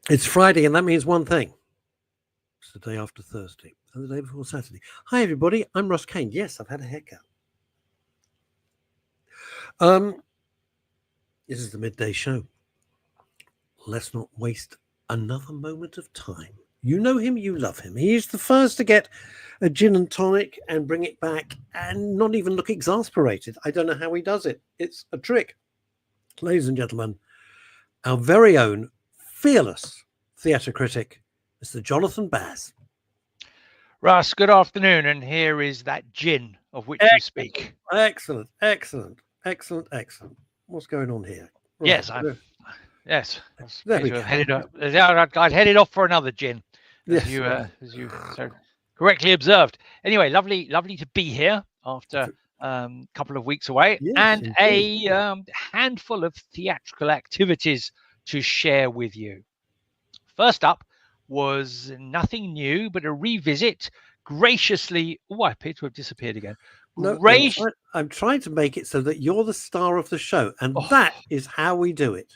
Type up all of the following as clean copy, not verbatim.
It's Friday, and that means one thing. It's the day after Thursday, and the day before Saturday. Hi, everybody. I'm Russ Kane. Yes, I've had a haircut. This is the midday show. Let's not waste another moment of time. You know him, you love him. He's the first to get a gin and tonic and bring it back and not even look exasperated. I don't know how he does it. It's a trick. Ladies and gentlemen, our very own fearless theatre critic, Mr. Jonathan Baz. Russ, good afternoon, and here is that gin of which you speak. Excellent. What's going on here? Right. Yes. I'd headed off for another gin, as you so correctly observed. Anyway, lovely to be here after a couple of weeks away, and indeed. A handful of theatrical activities to share with you. First up was nothing new, but a revisit. Graciously, I appear to have disappeared again. No, I'm trying to make it so that you're the star of the show, and that is how we do it.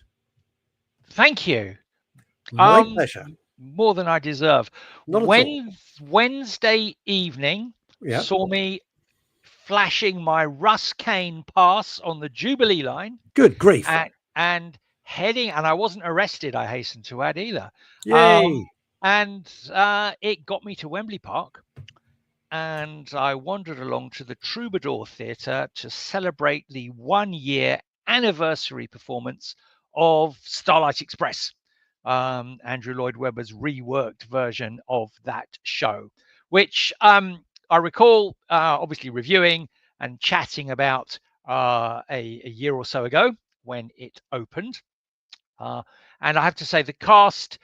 Thank you. My pleasure. More than I deserve. Wednesday evening saw me flashing my Russ Kane pass on the Jubilee line. Good grief. And heading, and I wasn't arrested, I hasten to add, either. Yay. And it got me to Wembley Park, and I wandered along to the Troubadour Theatre to celebrate the 1-year anniversary performance of Starlight Express, Andrew Lloyd Webber's reworked version of that show, which I recall obviously reviewing and chatting about a year or so ago when it opened. And I have to say the cast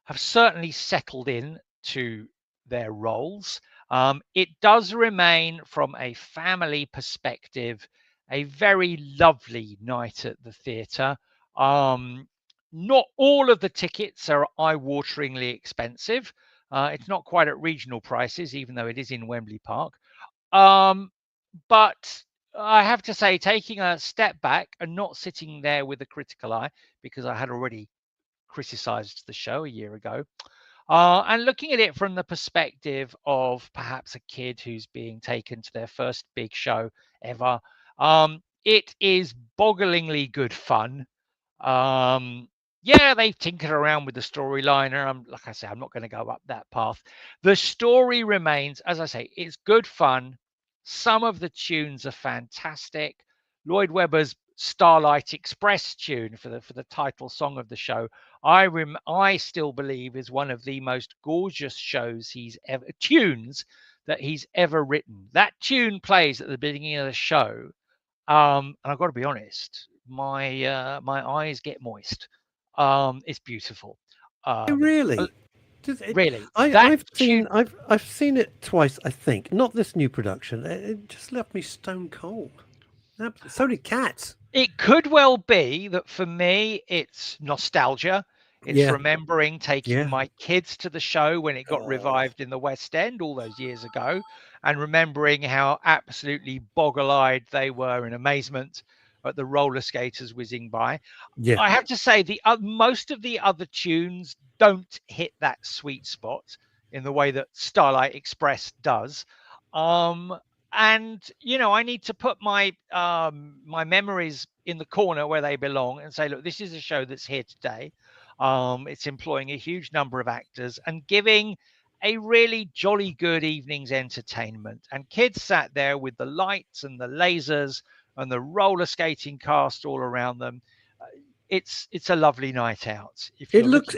have certainly settled in to their roles. It does remain, from a family perspective, a very lovely night at the theatre. Not all of the tickets are eye-wateringly expensive. It's not quite at regional prices, even though it is in Wembley Park. But I have to say, taking a step back and not sitting there with a critical eye, because I had already criticised the show a year ago, and looking at it from the perspective of perhaps a kid who's being taken to their first big show ever, it is bogglingly good fun. They've tinkered around with the storyline, and like I say, I'm not going to go up that path. The story remains, as I say, it's good fun. Some of the tunes are fantastic. Lloyd Webber's Starlight Express tune for the title song of the show, I still believe is one of the most gorgeous tunes that he's ever written. That tune plays at the beginning of the show, and I've got to be honest, my eyes get moist. It's beautiful. Really? Really? I've seen it twice, I think. Not this new production. It just left me stone cold. So did Cats. It could well be that for me, it's nostalgia. It's remembering taking my kids to the show when it got revived in the West End all those years ago, and remembering how absolutely boggle-eyed they were in amazement at the roller skaters whizzing by. Yeah. I have to say, most of the other tunes don't hit that sweet spot in the way that Starlight Express does. And, I need to put my my memories in the corner where they belong and say, look, this is a show that's here today. It's employing a huge number of actors and giving a really jolly good evening's entertainment. And kids sat there with the lights and the lasers and the roller skating cast all around them. It's a lovely night out. It looked.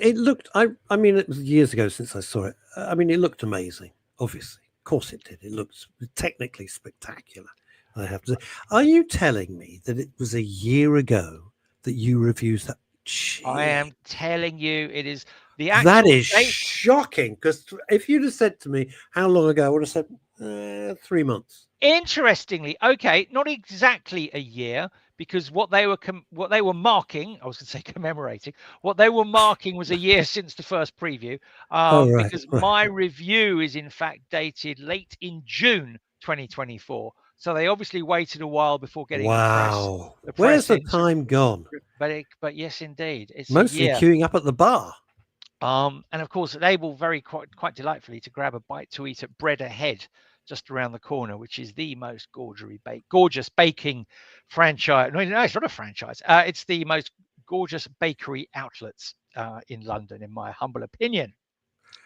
I mean, it was years ago since I saw it. I mean, it looked amazing. Obviously, of course, it did. It looked technically spectacular. I have to say. Are you telling me that it was a year ago that you reviewed that? Jeez. I am telling you, it is the actual. That is shocking. Because if you'd have said to me how long ago, I would have said 3 months. Interestingly, okay, not exactly a year, because what they were marking, I was going to say commemorating, what they were marking was a year since the first preview, because my review is in fact dated late in June 2024. So they obviously waited a while before getting the press. Where's the time gone? But yes, indeed, it's mostly queuing up at the bar. And of course, able quite delightfully to grab a bite to eat at Bread Ahead, just around the corner, which is the most gorgeous baking franchise. No, it's not a franchise. It's the most gorgeous bakery outlets in London, in my humble opinion.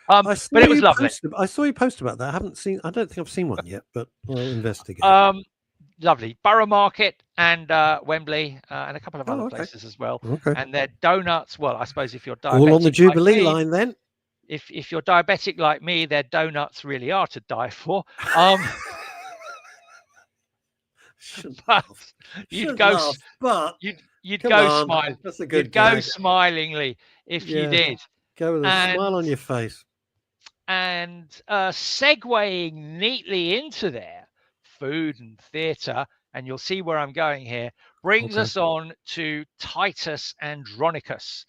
I saw But it was you lovely. post about that. I haven't seen. I don't think I've seen one yet, but I'll investigate. Lovely. Borough Market and Wembley and a couple of other places as well. Okay. And their donuts. Well, I suppose if you're diabetic, All on the Jubilee like me, line, then. If you're diabetic like me, their donuts really are to die for. But you'd go smilingly if you did. Go with a smile on your face. And segueing neatly into there, food and theatre, and you'll see where I'm going here, brings us on to Titus Andronicus.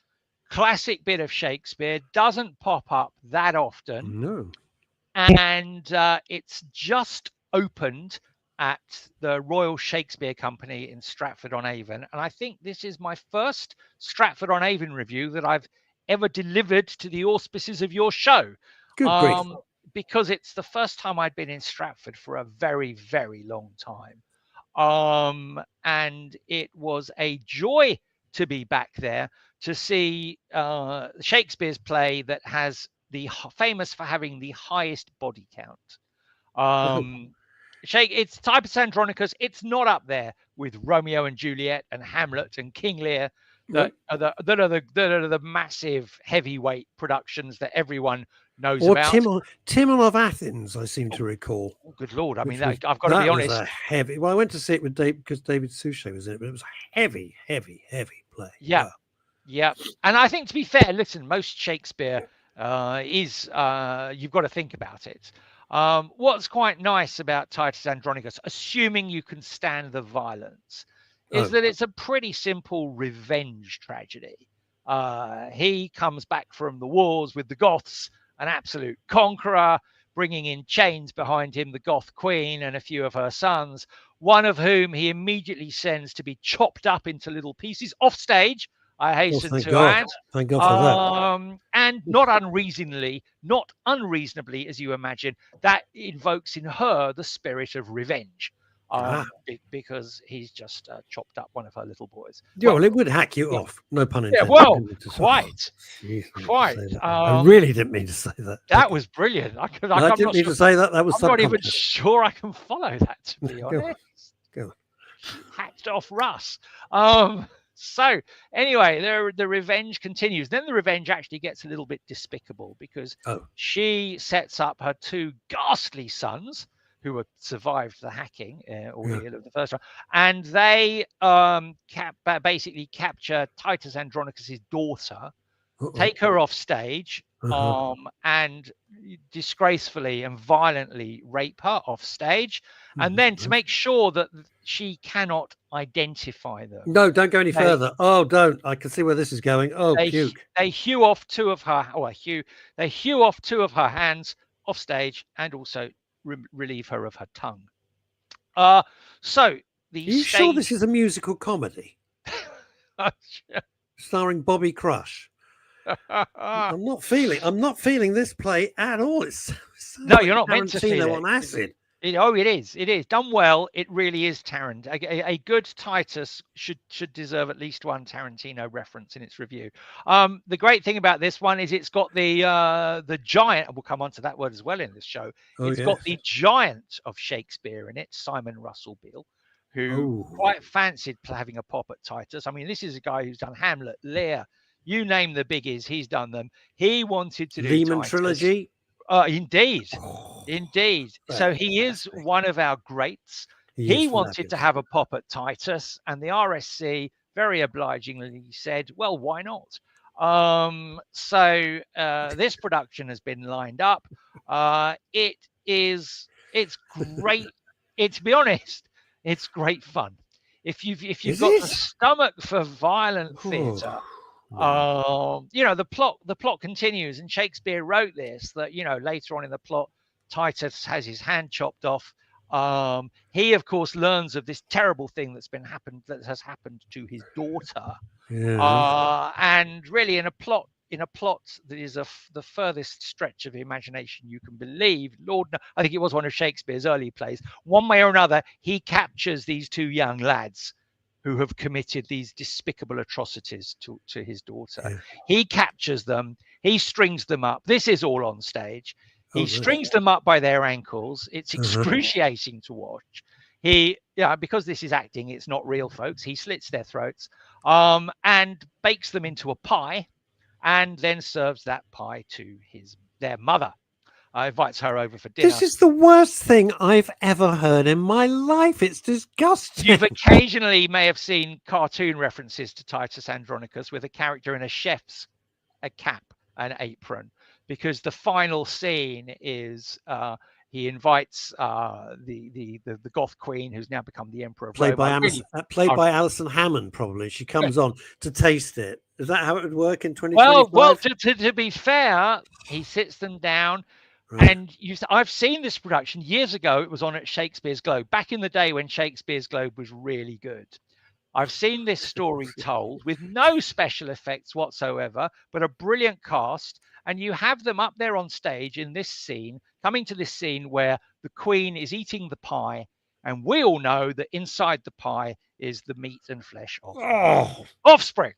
Classic bit of Shakespeare, doesn't pop up that often. No. And it's just opened at the Royal Shakespeare Company in Stratford-on-Avon. And I think this is my first Stratford-on-Avon review that I've ever delivered to the auspices of your show. Good grief. Because it's the first time I'd been in Stratford for a very, very long time. And it was a joy to be back there to see Shakespeare's play that has famous for having the highest body count. It's Titus Andronicus. It's not up there with Romeo and Juliet and Hamlet and King Lear that are the massive heavyweight productions that everyone knows about. Timon of Athens, I seem to recall. Oh, good Lord. I mean, I've got to be honest. Was a heavy. Well, I went to see it with because David Suchet was in it, but it was a heavy, heavy, heavy play. Yeah. Wow. Yeah. And I think, to be fair, listen, most Shakespeare is, you've got to think about it. What's quite nice about Titus Andronicus, assuming you can stand the violence, is that it's a pretty simple revenge tragedy. He comes back from the wars with the Goths, an absolute conqueror, bringing in chains behind him the Goth queen and a few of her sons, one of whom he immediately sends to be chopped up into little pieces off stage, I hasten to add. Thank God for that. And not unreasonably, as you imagine, that invokes in her the spirit of revenge. Because he's just chopped up one of her little boys. Yeah, well, it would hack you off. No pun intended. Yeah, well, quite. I really didn't mean to say that. That was brilliant. I didn't mean to say that. That was. I'm not even sure I can follow that, to be honest. Go on. Hacked off Russ. So anyway, the revenge continues. Then the revenge actually gets a little bit despicable because she sets up her two ghastly sons, who had survived the hacking ordeal of the first one, and they basically capture Titus Andronicus's daughter, take her off stage, and disgracefully and violently rape her off stage, and then to make sure that she cannot identify them. No, don't go any further. Oh, don't! I can see where this is going. Oh, puke! They hew off two of her. They hew off two of her hands off stage, and also relieve her of her tongue. So the. Are you sure this is a musical comedy? Starring Bobby Crush. I'm not feeling this play at all. No, you're not meant to feel it. On acid. It is. It is done well. It really is Tarrant. A good Titus should deserve at least one Tarantino reference in its review. The great thing about this one is it's got the giant. We'll come on to that word as well in this show. It's got the giant of Shakespeare in it, Simon Russell Beale, who quite fancied having a pop at Titus. I mean, this is a guy who's done Hamlet, Lear, you name the biggies, he's done them. He wanted to do Lehman Titus. Trilogy. Indeed. So he is one of our greats. He wanted to have a pop at Titus, and the RSC very obligingly said, well, why not? So this production has been lined up. It's great. To be honest, it's great fun. If you've got the stomach for violent theatre, the plot continues, and Shakespeare wrote this, that later on in the plot, Titus has his hand chopped off. He of course learns of this terrible thing that has happened to his daughter. And really in a plot in a plot that is the furthest stretch of imagination you can believe. Lord, I think it was one of Shakespeare's early plays. One way or another, he captures these two young lads who have committed these despicable atrocities to his daughter. Yeah. He captures them. He strings them up. This is all on stage. He Oh, strings them up by their ankles. It's excruciating to watch. Because this is acting, it's not real, folks. He slits their throats and bakes them into a pie, and then serves that pie to their mother. Invites her over for dinner. This is the worst thing I've ever heard in my life. It's disgusting. You've occasionally may have seen cartoon references to Titus Andronicus with a character in a cap, an apron, because the final scene is he invites the Goth Queen, who's now become the Emperor of played Rome. by Alison Hammond, probably. She comes on to taste it. Is that how it would work in 2025? Well, to be fair, he sits them down. Right. And I've seen this production years ago. It was on at Shakespeare's Globe, back in the day when Shakespeare's Globe was really good. I've seen this story told with no special effects whatsoever, but a brilliant cast. And you have them up there on stage in this scene, coming to this scene where the Queen is eating the pie. And we all know that inside the pie is the meat and flesh of offspring.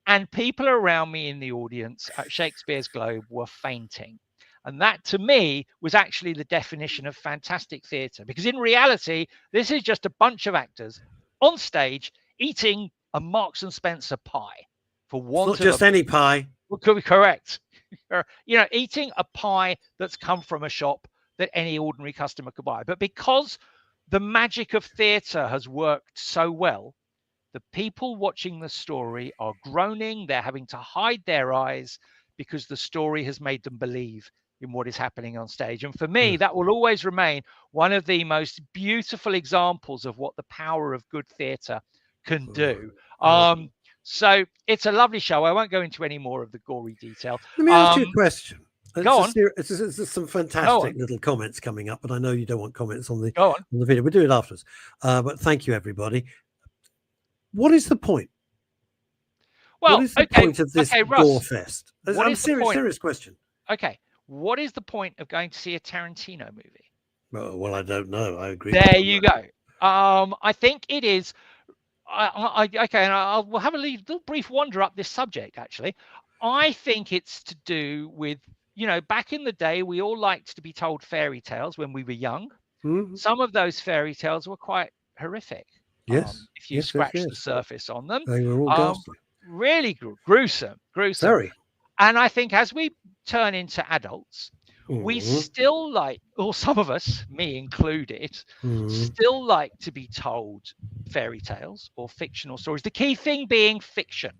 And people around me in the audience at Shakespeare's Globe were fainting. And that, to me, was actually the definition of fantastic theatre. Because in reality, this is just a bunch of actors on stage eating a Marks and Spencer pie. For want it's not just any pie. Could be correct. Eating a pie that's come from a shop that any ordinary customer could buy. But because the magic of theatre has worked so well, the people watching the story are groaning. They're having to hide their eyes because the story has made them believe in what is happening on stage. And for me, that will always remain one of the most beautiful examples of what the power of good theatre can do. So it's a lovely show. I won't go into any more of the gory detail. Let me ask you a question. Go on. There's some fantastic little comments coming up, but I know you don't want comments on the video. We'll do it afterwards. But thank you, everybody. What is the point? Well, what is the point of this Russ, gore fest? I'm serious question. Okay. What is the point of going to see a Tarantino movie? Well, I don't know. I agree. There you go. I think it is. And we'll have a little brief wander up this subject, actually. I think it's to do with, back in the day, we all liked to be told fairy tales when we were young. Mm-hmm. Some of those fairy tales were quite horrific. Yes. If you scratch the surface on them. They were all ghastly. Really gruesome. Very. And I think as we turn into adults, we still like, or some of us, me included, still like to be told fairy tales or fictional stories. The key thing being fiction.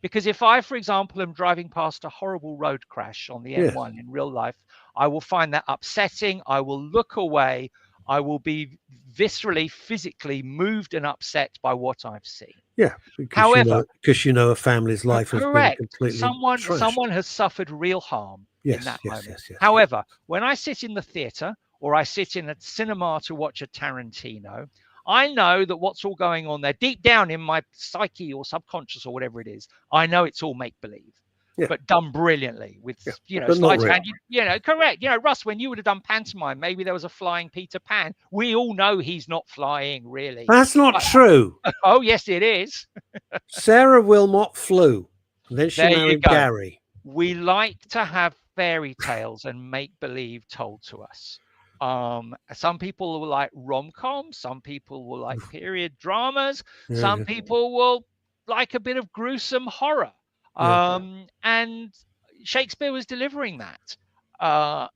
Because if I, for example, am driving past a horrible road crash on the M1 in real life, I will find that upsetting. I will look away. I will be viscerally, physically moved and upset by what I've seen. Yeah, because a family's life has been completely trashed. Someone has suffered real harm in that moment. Yes. However, when I sit in the theatre or I sit in a cinema to watch a Tarantino, I know that what's all going on there, deep down in my psyche or subconscious or whatever it is, I know it's all make-believe. Yeah. But done brilliantly with, sleight of hand. Correct. Russ, when you would have done pantomime, maybe there was a flying Peter Pan. We all know he's not flying, really. That's not true. Oh, yes, it is. Sarah Wilmot flew. Then she married Gary. We like to have fairy tales and make-believe told to us. Some people will like rom-coms. Some people will like period dramas. Some people will like a bit of gruesome horror. And Shakespeare was delivering that. Was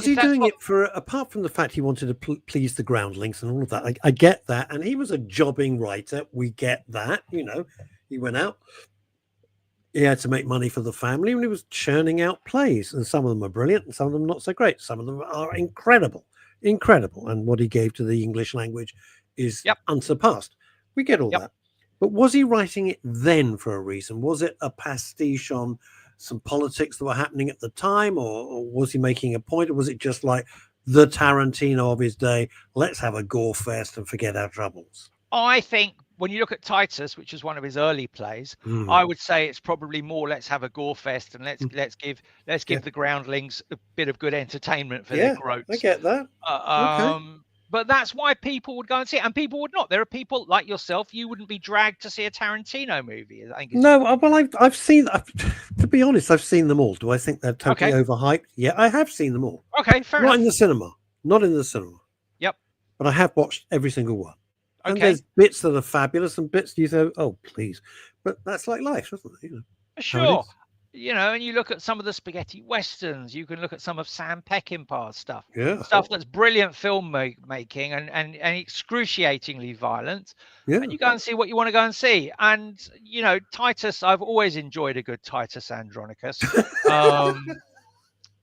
he doing it for, apart from the fact he wanted to please the groundlings and all of that? I get that. And he was a jobbing writer. We get that. He went out. He had to make money for the family and he was churning out plays. And some of them are brilliant and some of them not so great. Some of them are incredible. And what he gave to the English language is unsurpassed. We get all that. But was he writing it then for a reason? Was it a pastiche on some politics that were happening at the time? Or was he making a point? Or was it just like the Tarantino of his day? Let's have a gore fest and forget our troubles. I think when you look at Titus, which is one of his early plays, Mm. I would say it's probably more let's have a gore fest and let's give Yeah. the groundlings a bit of good entertainment for their I groats. get that. Okay. But that's why people would go and see it, and people would not. There are people like yourself. You wouldn't be dragged to see a Tarantino movie. I think. No, well, I've seen. To be honest, I've seen them all. Do I think they're totally Okay. overhyped? Yeah, I have seen them all. Okay, fair Not enough. in the cinema. Not in the cinema. Yep. But I have watched every single one. And Okay. there's bits that are fabulous and bits you say, oh, please. But that's like life, isn't it? You know, Sure. You know, and you look at some of the spaghetti westerns. You can look at some of Sam Peckinpah's stuff. Yeah. Stuff that's brilliant film making and excruciatingly violent. Yeah. And you go and see what you want to go and see. And, you know, Titus, I've always enjoyed a good Titus Andronicus.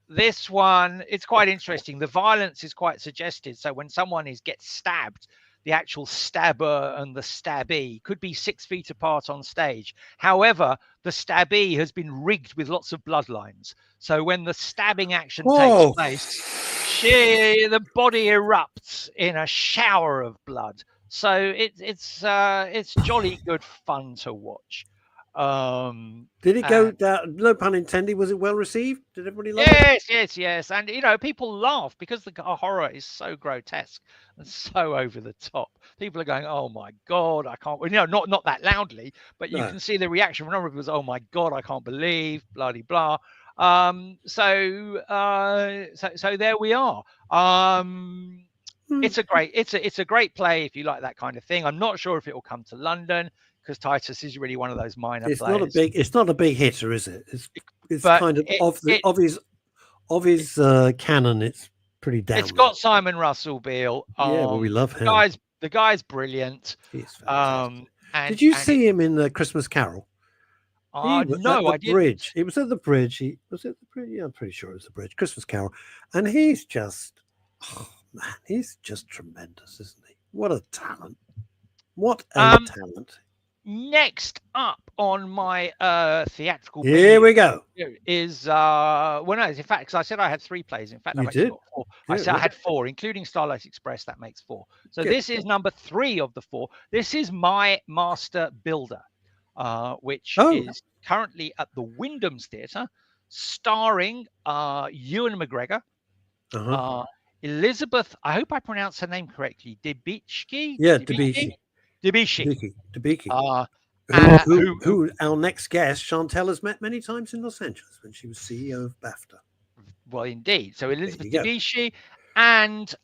This one, it's quite interesting. The violence is quite suggested. So when someone gets stabbed, the actual stabber and the stabbee could be 6 feet apart on stage. However, the stabbee has been rigged with lots of bloodlines. So when the stabbing action takes place, the body erupts in a shower of blood. So it's jolly good fun to watch. Did it go down? No pun intended. Was it well received? Did everybody love it? Yes. And you know, people laugh because the horror is so grotesque and so over the top. People are going, "Oh my god, I can't!" You know, not that loudly, but you can see the reaction from a number of people. Oh my god, I can't believe, bloody blah. So there we are. It's a great play if you like that kind of thing. I'm not sure if it will come to London, because Titus is really one of those minor plays. It's not a big hitter, is it? It's kind of his canon. It's pretty down. It's got Simon Russell Beale. Yeah, well, we love him. The guy's brilliant. He's fantastic. Did you see him in the Christmas Carol? No, I didn't. Bridge. It was at the Bridge. Was it the Bridge? Yeah, I'm pretty sure it was the Bridge. Christmas Carol, and he's just, man, he's just tremendous, isn't he? What a talent! What a talent! Next up on my theatrical here we go is in fact, because I said I had 3 plays. In fact, I've actually got 4. I said I had 4, including Starlight Express. That makes 4. So this is number 3 of the 4. This is My Master Builder, which is currently at the Wyndham's Theatre, starring Ewan McGregor, Elizabeth. I hope I pronounced her name correctly. Debicki. Yeah, Debicki. Who our next guest, Chantal, has met many times in Los Angeles when she was CEO of BAFTA. Well, indeed. So Elizabeth Debicki and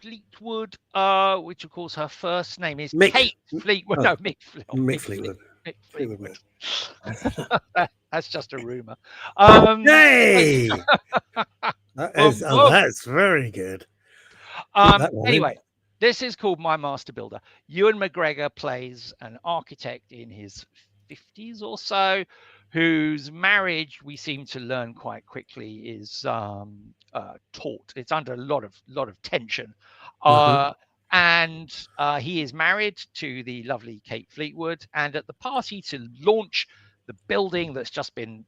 Fleetwood, which of course her first name is Kate Fleetwood. No, Mick Fleetwood. That's just a rumor. Hey, that's very good. Anyway. This is called My Master Builder. Ewan McGregor plays an architect in his 50s or so, whose marriage, we seem to learn quite quickly, is taut. It's under a lot of tension. And he is married to the lovely Kate Fleetwood. And at the party to launch the building that's just been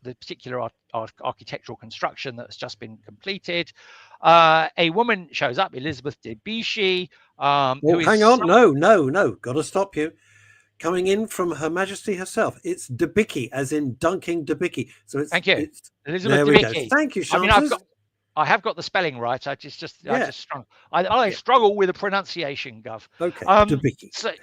the particular architectural construction that's just been completed, a woman shows up, Elizabeth Debicki. Hang on, no, got to stop you. Coming in from Her Majesty herself, it's Debicki, as in dunking Debicki. So it's thank you, it's, Elizabeth there Debicki. We go. Thank you, Chantal. I have got the spelling right. I just struggle. I struggle with the pronunciation, Gov. Okay.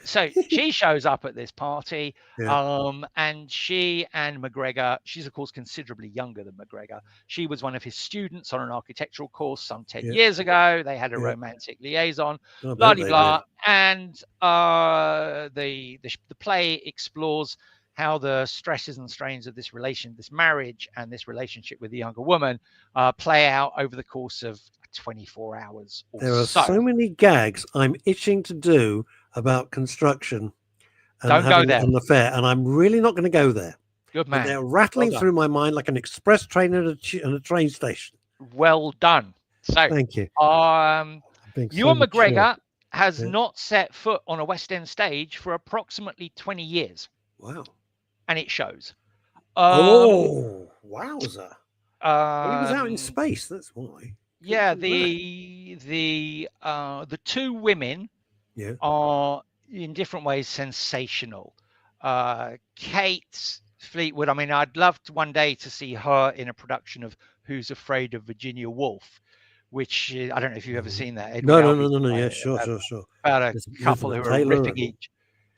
So she shows up at this party, and she and McGregor. She's of course considerably younger than McGregor. She was one of his students on an architectural course some 10 years ago. They had a romantic liaison. Blah blah blah. And the play explores how the stresses and strains of this marriage and this relationship with the younger woman play out over the course of 24 hours or there are so many gags I'm itching to do about construction and don't go there. An affair, and I'm really not going to go there. Good man. But they're rattling through my mind like an express train at a train station. Well done. So thank you. Ewan McGregor has not set foot on a West End stage for approximately 20 years. Wow. And it shows. Wowza. Well, he was out in space, that's why. Yeah, the 2 women are in different ways sensational. Kate Fleetwood, I mean, I'd love to one day to see her in a production of Who's Afraid of Virginia Woolf, which I don't know if you've ever seen that. Edward No. Albee Yeah, play sure. about a There's couple Elizabeth who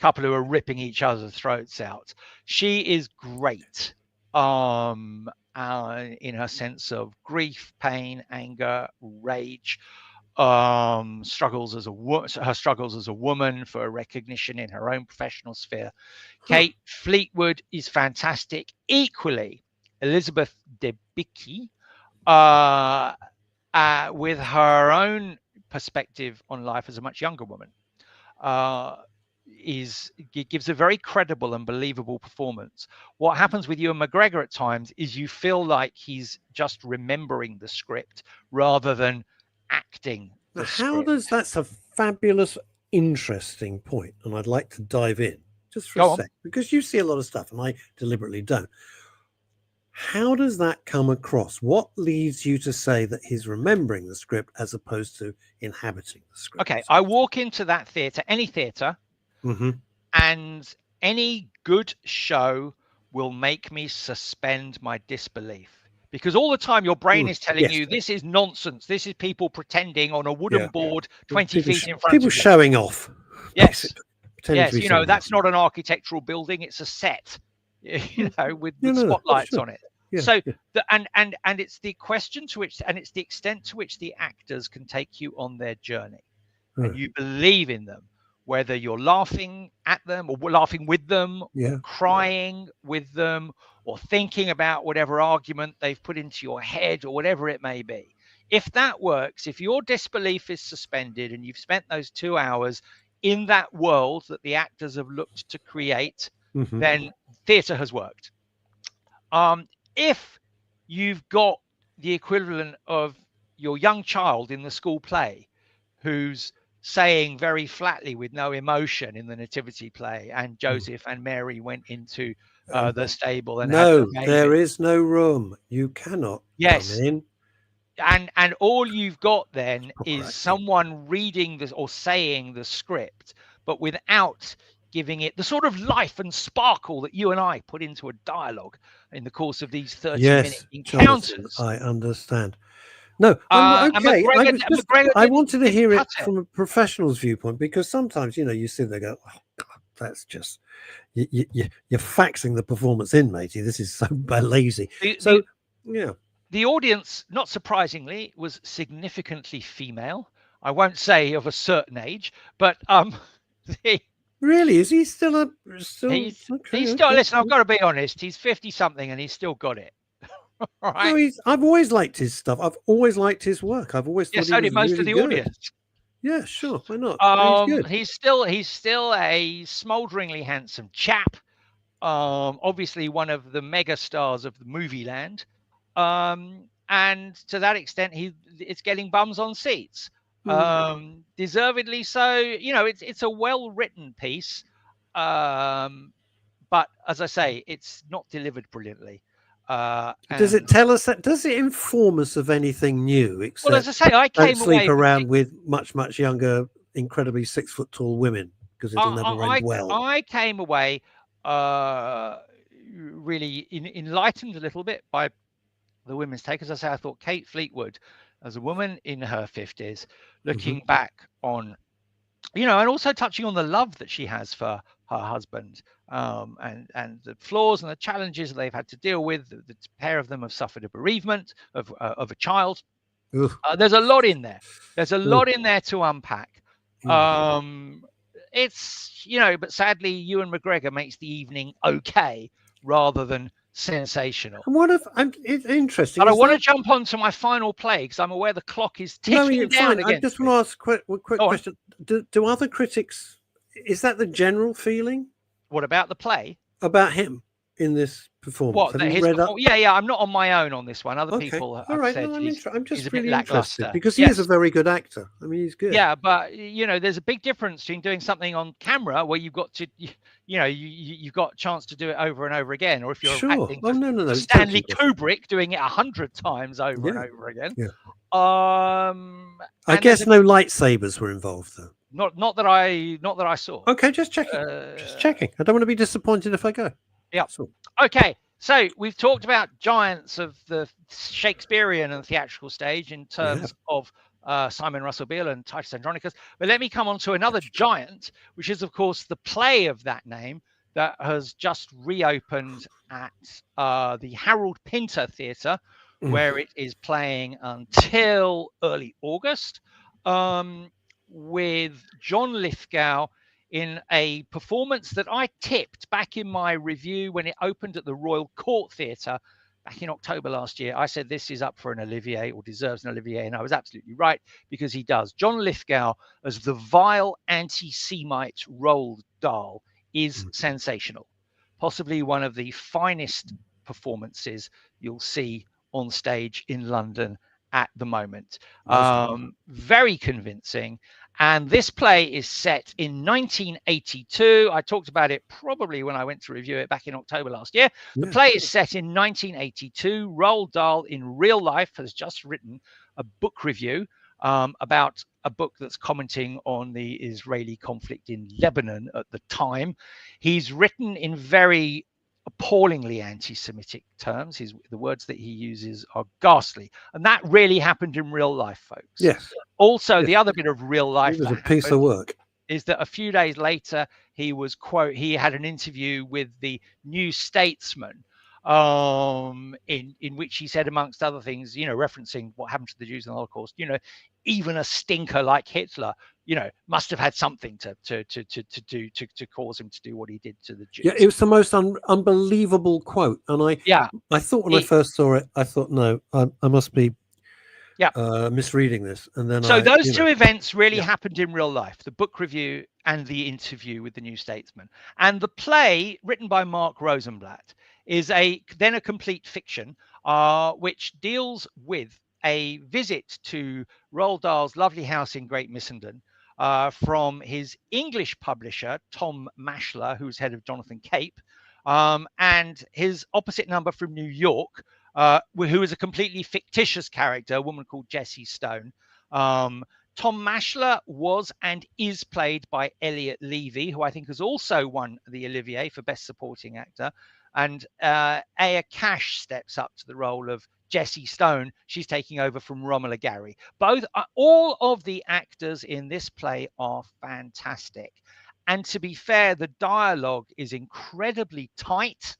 are Taylor ripping each other's throats out. She is great in her sense of grief, pain, anger, rage, struggles as a woman for recognition in her own professional sphere. Kate Fleetwood is fantastic. Equally, Elizabeth Debicki, with her own perspective on life as a much younger woman, gives a very credible and believable performance. What happens with Ewan McGregor at times is you feel like he's just remembering the script rather than acting the script. That's a fabulous, interesting point, and I'd like to dive in just for a sec, because you see a lot of stuff and I deliberately don't. How does that come across? What leads you to say that he's remembering the script as opposed to inhabiting the script? Okay, I walk into that theatre, any theatre, and any good show will make me suspend my disbelief. Because all the time your brain is telling you this is nonsense. This is people pretending on a wooden board 20 feet in front of you. People showing off. Yes. Yes, you know, that's not an architectural building. It's a set, you know, with spotlights on it. Yeah, so and it's the question to which, and it's the extent to which the actors can take you on their journey. And you believe in them, whether you're laughing at them or laughing with them, or crying with them, or thinking about whatever argument they've put into your head, or whatever it may be. If that works, if your disbelief is suspended and you've spent those 2 hours in that world that the actors have looked to create, then theatre has worked. If you've got the equivalent of your young child in the school play who's saying very flatly with no emotion in the nativity play, and Joseph and Mary went into the stable and no, there is no room. You cannot come in. And all you've got then is someone reading this or saying the script, but without giving it the sort of life and sparkle that you and I put into a dialogue in the course of these 30-minute encounters. I understand. No, I'm okay. I wanted to hear it from a professional's viewpoint, because sometimes, you know, you sit there and go, oh, God, that's just, you're faxing the performance in, matey. This is so lazy. The audience, not surprisingly, was significantly female. I won't say of a certain age, but really, is he still he's still. Listen, I've got to be honest. He's 50-something and he's still got it. Right. No, I've always liked his stuff. I've always liked his work. I've always thought so did most of the audience. Yeah, sure. Why not? He's still a smolderingly handsome chap. Obviously one of the mega stars of the movie land. And to that extent, it's getting bums on seats. Deservedly so. You know, it's a well-written piece. But as I say, it's not delivered brilliantly. Does it tell us that? Does it inform us of anything new? Except, well, as I say, I came don't sleep around with much younger, incredibly 6-foot-tall women, because it'll never end well. I came away really enlightened a little bit by the women's take. As I say, I thought Kate Fleetwood, as a woman in her 50s, looking back on, you know, and also touching on the love that she has for her husband, and the flaws and the challenges that they've had to deal with. The pair of them have suffered a bereavement of a child. There's a lot in there. There's a lot in there to unpack. It's, you know, but sadly, Ewan McGregor makes the evening okay rather than sensational. And what if it's interesting? And I want to jump on to my final play because I'm aware the clock is ticking down again. I just want to ask a quick question. Do other critics, is that the general feeling? What about the play? About him in this performance? What, yeah, I'm not on my own on this one. Other people have said I'm just he's really interested because he is a very good actor. I mean, he's good. Yeah, but you know, there's a big difference between doing something on camera where you've got to, you know, you've got a chance to do it over and over again, or if you're acting Stanley Kubrick doing it 100 times over and over again. Yeah. I guess no lightsabers were involved though. Not that I saw. Okay, just checking. Just checking. I don't want to be disappointed if I go. Yeah. So, Okay. So we've talked about giants of the Shakespearean and theatrical stage in terms of Simon Russell Beale and Titus Andronicus. But let me come on to another giant, which is, of course, the play of that name that has just reopened at the Harold Pinter Theatre, where it is playing until early August, with John Lithgow in a performance that I tipped back in my review when it opened at the Royal Court Theatre back in October last year. I said this is up for an Olivier or deserves an Olivier, and I was absolutely right, because he does. John Lithgow as the vile anti-Semite Roald Dahl is sensational. Possibly one of the finest performances you'll see on stage in London at the moment. Very convincing. And this play is set in 1982. I talked about it probably when I went to review it back in October last year. The play is set in 1982. Roald Dahl in real life has just written a book review about a book that's commenting on the Israeli conflict in Lebanon at the time. He's written in very appallingly anti-Semitic terms. The words that he uses are ghastly, and that really happened in real life, folks. yes. Also, the other bit of real life It was a piece of work. is that a few days later he had an interview with the New Statesman, in which he said, amongst other things, referencing what happened to the Jews in the Holocaust, even a stinker like Hitler, must have had something to cause him to do what he did to the Jews. Yeah, it was the most unbelievable quote, and I thought when I first saw it, I thought, no, I must be misreading this, and then those two events really happened in real life: the book review and the interview with the New Statesman. And the play, written by Mark Rosenblatt, is then a complete fiction, which deals with a visit to Roald Dahl's lovely house in Great Missenden from his English publisher, Tom Mashler, who's head of Jonathan Cape, and his opposite number from New York, who is a completely fictitious character, a woman called Jessie Stone. Tom Mashler was and is played by Elliot Levy, who I think has also won the Olivier for Best Supporting Actor. And Aya Cash steps up to the role of Jessie Stone. She's taking over from Romola Gary. All of the actors in this play are fantastic. And to be fair, the dialogue is incredibly tight,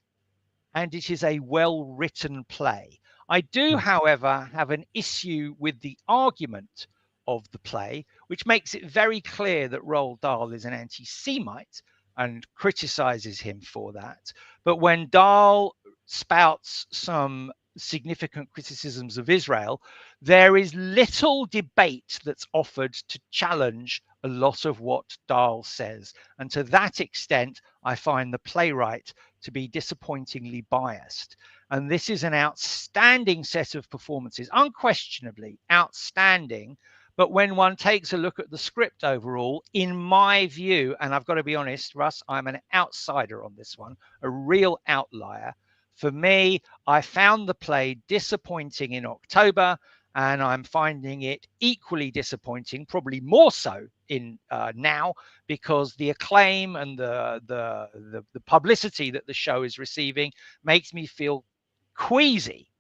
and it is a well-written play. I do, however, have an issue with the argument of the play, which makes it very clear that Roald Dahl is an anti-Semite and criticizes him for that. But when Dahl spouts some significant criticisms of Israel, there is little debate that's offered to challenge a lot of what Dahl says. And to that extent, I find the playwright to be disappointingly biased. And this is an outstanding set of performances, unquestionably outstanding. But when one takes a look at the script overall, in my view, and I've got to be honest, Russ, I'm an outsider on this one, a real outlier. For me, I found the play disappointing in October, and I'm finding it equally disappointing, probably more so in now, because the acclaim and the publicity that the show is receiving makes me feel queasy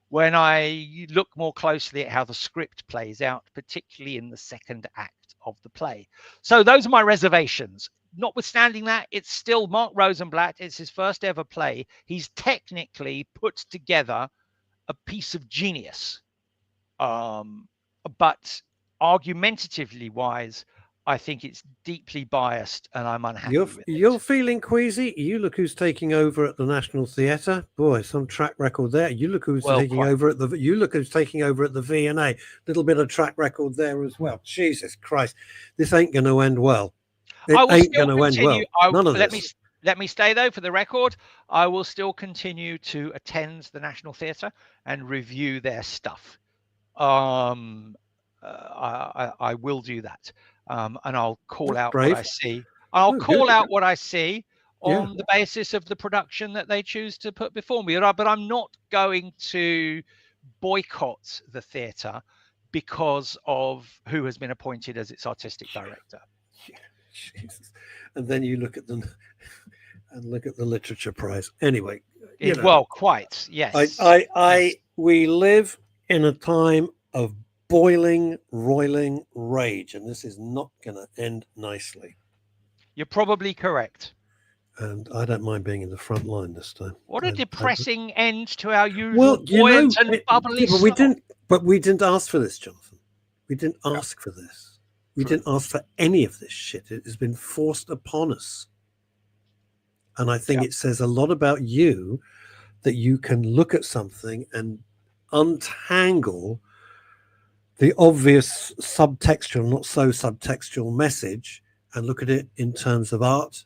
when I look more closely at how the script plays out, particularly in the second act of the play. So those are my reservations. Notwithstanding that, it's still Mark Rosenblatt. It's his first ever play. He's technically put together a piece of genius. But argumentatively wise, I think it's deeply biased, and I'm unhappy with it. You're feeling queasy. You look who's taking over at the National Theatre. Boy, some track record there. You look who's taking over at the. You look who's taking over at the V&A. Little bit of track record there as well. Jesus Christ, this ain't going to end well. It ain't going to end well. None of this. Let me stay, though, for the record. I will still continue to attend the National Theatre and review their stuff. I will do that. And I'll call out what I see. I'll call out what I see on the basis of the production that they choose to put before me. But I'm not going to boycott the theatre because of who has been appointed as its artistic director. Jesus. And then you look at the literature prize. Anyway, you know, Well, quite, yes. we live in a time of boiling, roiling rage, and this is not going to end nicely. You're probably correct. And I don't mind being in the front line this time. What a depressing end to our usual buoyant and bubbly but we didn't ask for this, Jonathan. We didn't ask for this. We didn't ask for any of this shit. It has been forced upon us. And I think it says a lot about you that you can look at something and untangle the obvious subtextual, not so subtextual message and look at it in terms of art,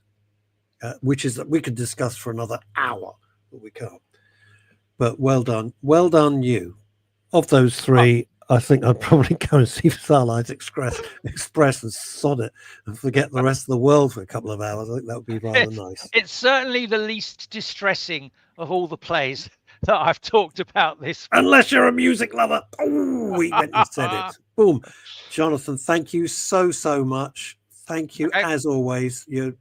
which is that we could discuss for another hour, but we can't. But well done you. Of those three, I think I'd probably go and see Starlight Express and sod it and forget the rest of the world for a couple of hours. I think that would be rather nice. It's certainly the least distressing of all the plays that I've talked about this. Unless you're a music lover. Oh, we went and said it. Boom. Jonathan, thank you so much. Thank you as always. You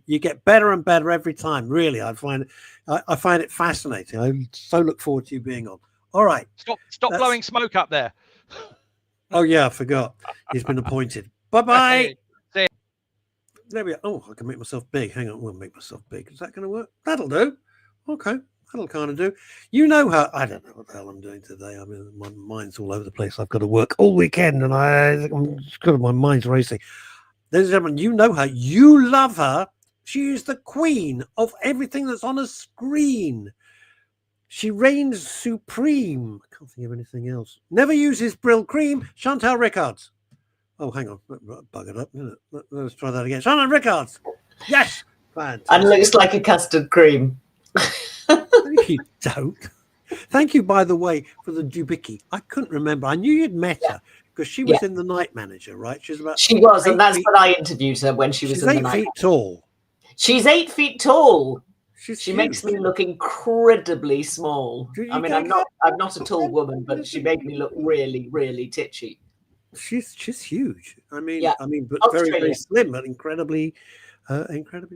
get better and better every time. Really, I find it fascinating. I so look forward to you being on. All right. Stop blowing smoke up there. Oh yeah, I forgot. He's been appointed. Bye-bye. Hey, there we are. Oh, I can make myself big. Hang on, we'll make myself big. Is that going to work? That'll do. Okay. That'll kind of do. You know how, I don't know what the hell I'm doing today. I mean, my mind's all over the place. I've got to work all weekend and my mind's racing. Ladies and gentlemen, you know her. You love her. She is the queen of everything that's on a screen. She reigns supreme. I can't think of anything else. Never uses Brill cream. Chantal Rickards. Oh, hang on. Bug it up, isn't it? Let's try that again. Chantal Rickards. Yes. Fantastic. And looks like a custard cream. You don't. Thank you, by the way, for the dubicki. I couldn't remember. I knew you'd met her because she was in The Night Manager, right? She was, and that's when I interviewed her when she was in The Night. She's 8 feet tall. She's 8 feet tall. She huge. Makes me look incredibly small. I mean, I'm not a tall woman, but she made me look really, really titchy. She's huge. I mean, but Australian. very, very slim, but incredibly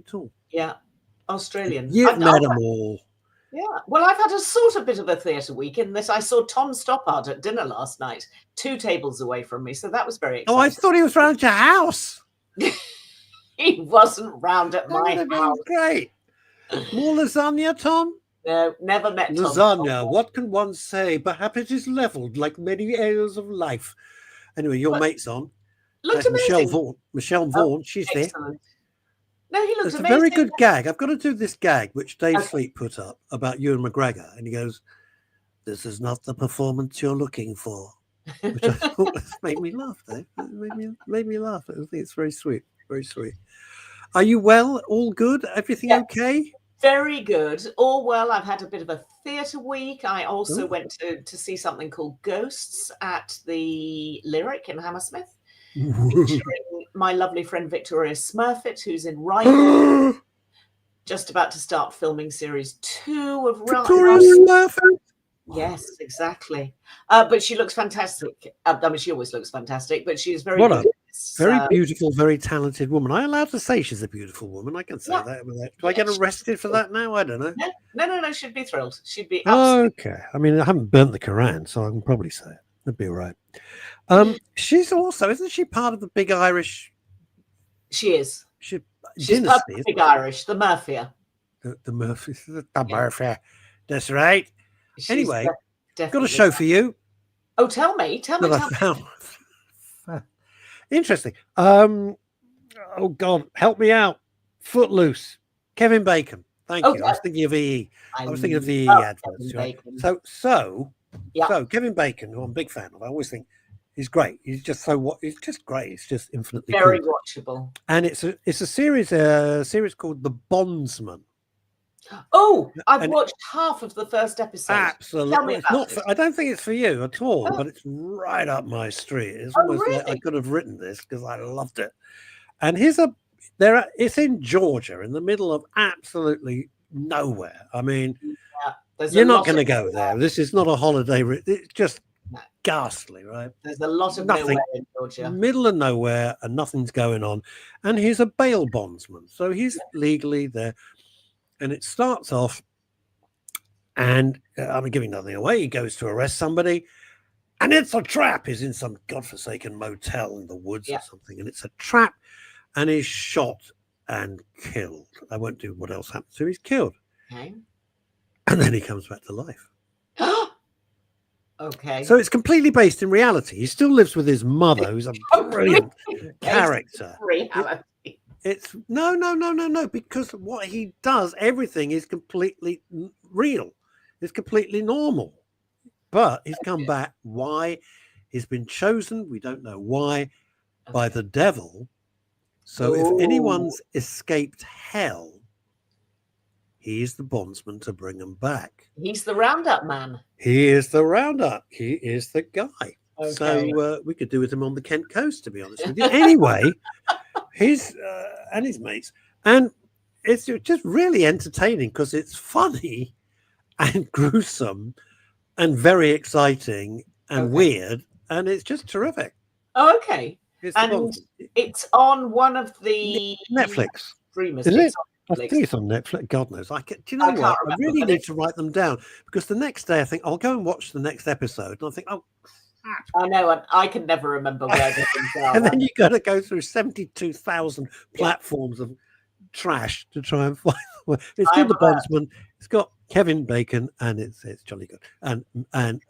tall. Yeah, Australian. You've met them all. Yeah. Well, I've had a sort of bit of a theatre week in that I saw Tom Stoppard at dinner last night, 2 tables away from me. So that was very exciting. Oh, I thought he was round your house. He wasn't round at my house. Great. More lasagna, Tom? No, never met Tom. Lasagna, what can one say? Perhaps it is levelled like many areas of life. Anyway, your mate's on. Looked amazing. Michelle Vaughan, she's excellent. There. No, he looks amazing. It's a amazing. very good gag. I've got to do this gag, which Dave Fleet put up about Ewan McGregor. And he goes, "This is not the performance you're looking for." Which I thought made me laugh, Dave. It made me laugh. I think it's very sweet. Very sweet. Are you well? All good? Everything okay? Very good. All well. I've had a bit of a theatre week. I also went to see something called Ghosts at the Lyric in Hammersmith, featuring my lovely friend Victoria Smurfit, who's in Rickards, just about to start filming series 2 of Victoria Smurfit? Yes, exactly. But she looks fantastic. I mean, she always looks fantastic, but she's very good. Very beautiful, very talented woman. Am I allowed to say she's a beautiful woman? I can say that. Do I get arrested for that now? I don't know. No. She'd be thrilled. She'd be okay. I mean, I haven't burnt the Quran, so I can probably say it. That'd be all right. She's also, isn't she part of the big Irish? She is. She's part of the big Irish, the Murphia. The Murphy. The Murphy. That's right. Anyway, got a show for you. Oh, tell me. Interesting. Oh God, help me out. Footloose. Kevin Bacon. Thank you. I was thinking of EE. I was thinking of the EE adverts. Right? So Kevin Bacon, who I'm a big fan of, I always think he's great. He's just he's just great. It's just infinitely very cool. Watchable. And it's a series called The Bondsman. Oh, I've watched half of the first episode. Absolutely. Tell me about it. I don't think it's for you at all, but it's right up my street. It's almost like I could have written this because I loved it. And it's in Georgia, in the middle of absolutely nowhere. I mean, you're not going to go there. This is not a holiday. It's just No. ghastly, right? There's a lot of Nothing. nowhere in Georgia. Middle of nowhere, and nothing's going on. And he's a bail bondsman, so he's legally there. And it starts off, and I'm giving nothing away. He goes to arrest somebody, and it's a trap. He's in some godforsaken motel in the woods or something, and it's a trap, and he's shot and killed. I won't do what else happens to him. He's killed. Okay. And then he comes back to life. Okay. So it's completely based in reality. He still lives with his mother, who's a brilliant character. Reality. It's no, because what he does, everything is completely real. It's completely normal. But he's come back. Why? He's been chosen, we don't know why, by the devil. So if anyone's escaped hell, he is the bondsman to bring them back. He's the roundup man. He is the roundup. He is the guy. Okay. So we could do with him on the Kent coast, to be honest with you. Anyway, he's and his mates, and it's just really entertaining because it's funny and gruesome and very exciting and weird, and it's just terrific. Oh, okay. It's and it's on one of the Netflix. streamers. Is it? I Netflix. think it's on Netflix. God knows. Do you know what? I really need to write them down because the next day I think I'll go and watch the next episode, and I think, oh, crap. I know, and I can never remember where the things are. And then you got to go through 72,000 platforms of trash to try and find one. It's called The Bondsman. It's got Kevin Bacon, and it's jolly good. And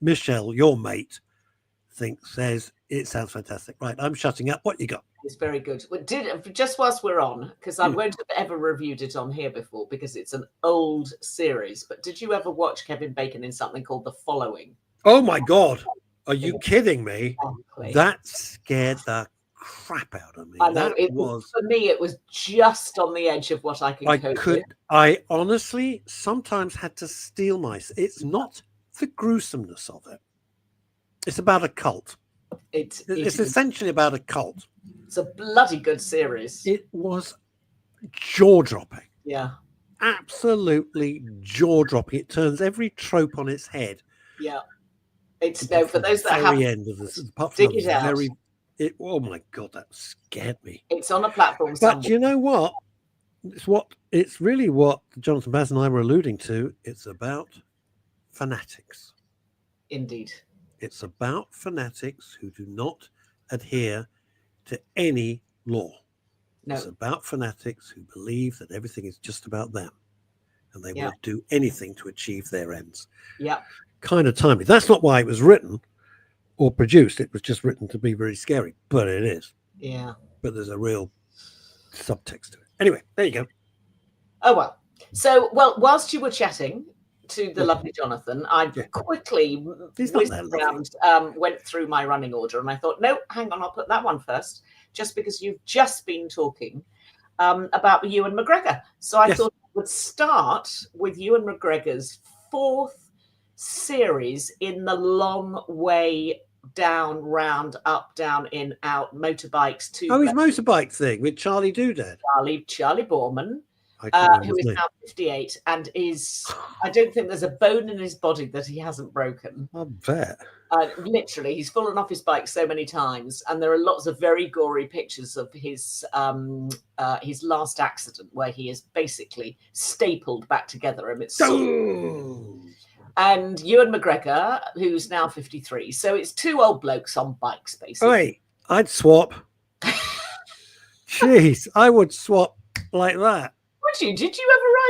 Michelle, your mate, says it sounds fantastic. Right, I'm shutting up. What you got? It's very good. Just whilst we're on, because I won't have ever reviewed it on here before because it's an old series. But did you ever watch Kevin Bacon in something called The Following? Oh my God! Are you kidding me? Exactly. That scared the crap out of me. I know. For me, it was just on the edge of what I could cope with. I honestly sometimes had to steel myself. It's not the gruesomeness of it. It's about a cult. It's essentially about a cult. It's a bloody good series. It was jaw-dropping. Yeah. Absolutely jaw-dropping. It turns every trope on its head. Yeah. It's no, for those that have end of this, apart dig from it out. Oh my God, that scared me. It's on a platform. But you know what? It's really what Jonathan Baz and I were alluding to. It's about fanatics. Indeed. It's about fanatics who do not adhere to any law. No. It's about fanatics who believe that everything is just about them and they will do anything to achieve their ends. Yeah. Kind of timely. That's not why it was written or produced. It was just written to be very scary, but it is. Yeah. But there's a real subtext to it. Anyway, there you go. Oh, well. So, whilst you were chatting to the lovely Jonathan, I quickly went through my running order and I thought, no, hang on, I'll put that one first, just because you've just been talking about Ewan McGregor. So I thought I would start with Ewan McGregor's 4th series in the long way down, round, up, down, in, out, motorbikes. His motorbike thing with Charlie Doodad. Charlie Borman. Who is now 58 and I don't think there's a bone in his body that he hasn't broken. I bet. Literally, he's fallen off his bike so many times, and there are lots of very gory pictures of his last accident where he is basically stapled back together. And it's and Ewan McGregor, who's now 53. So it's 2 old blokes on bikes, basically. Wait, I'd swap. Jeez, I would swap like that. Did you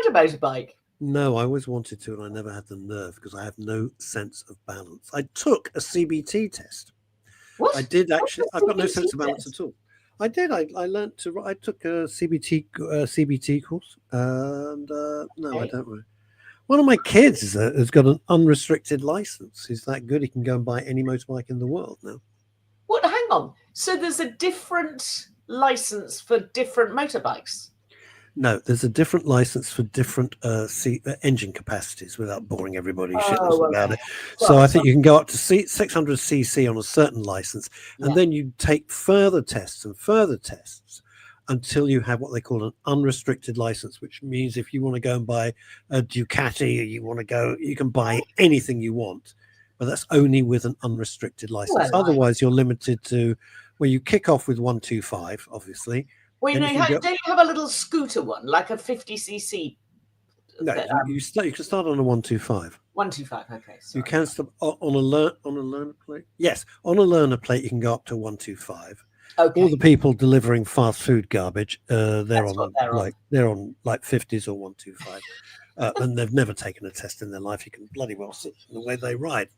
ever ride a motorbike? No, I always wanted to, and I never had the nerve because I have no sense of balance. I took a CBT test. What? I did actually. I've got no sense of balance at all. I did. I learned to. I took a CBT course, and no, I don't really. One of my kids has got an unrestricted license. He's that good. He can go and buy any motorbike in the world now. What? Hang on. So there's a different license for different motorbikes? No, there's a different license for different engine capacities without boring everybody shitless about it. So I think you can go up to 600cc on a certain license, and then you take further tests until you have what they call an unrestricted license, which means if you want to go and buy a Ducati or you can buy anything you want. but that's only with an unrestricted license. Well, Otherwise, you're limited to where you kick off with 125, obviously. Well, Then you can go- don't you have a little scooter one, like a 50cc? No, you can start on a 125. 125. Okay, sorry. You can start on a learner plate. Yes, on a learner plate you can go up to 125. Okay. All the people delivering fast food garbage, they're That's on what they're on. like 50s or 125, and they've never taken a test in their life. You can bloody well see the way they ride.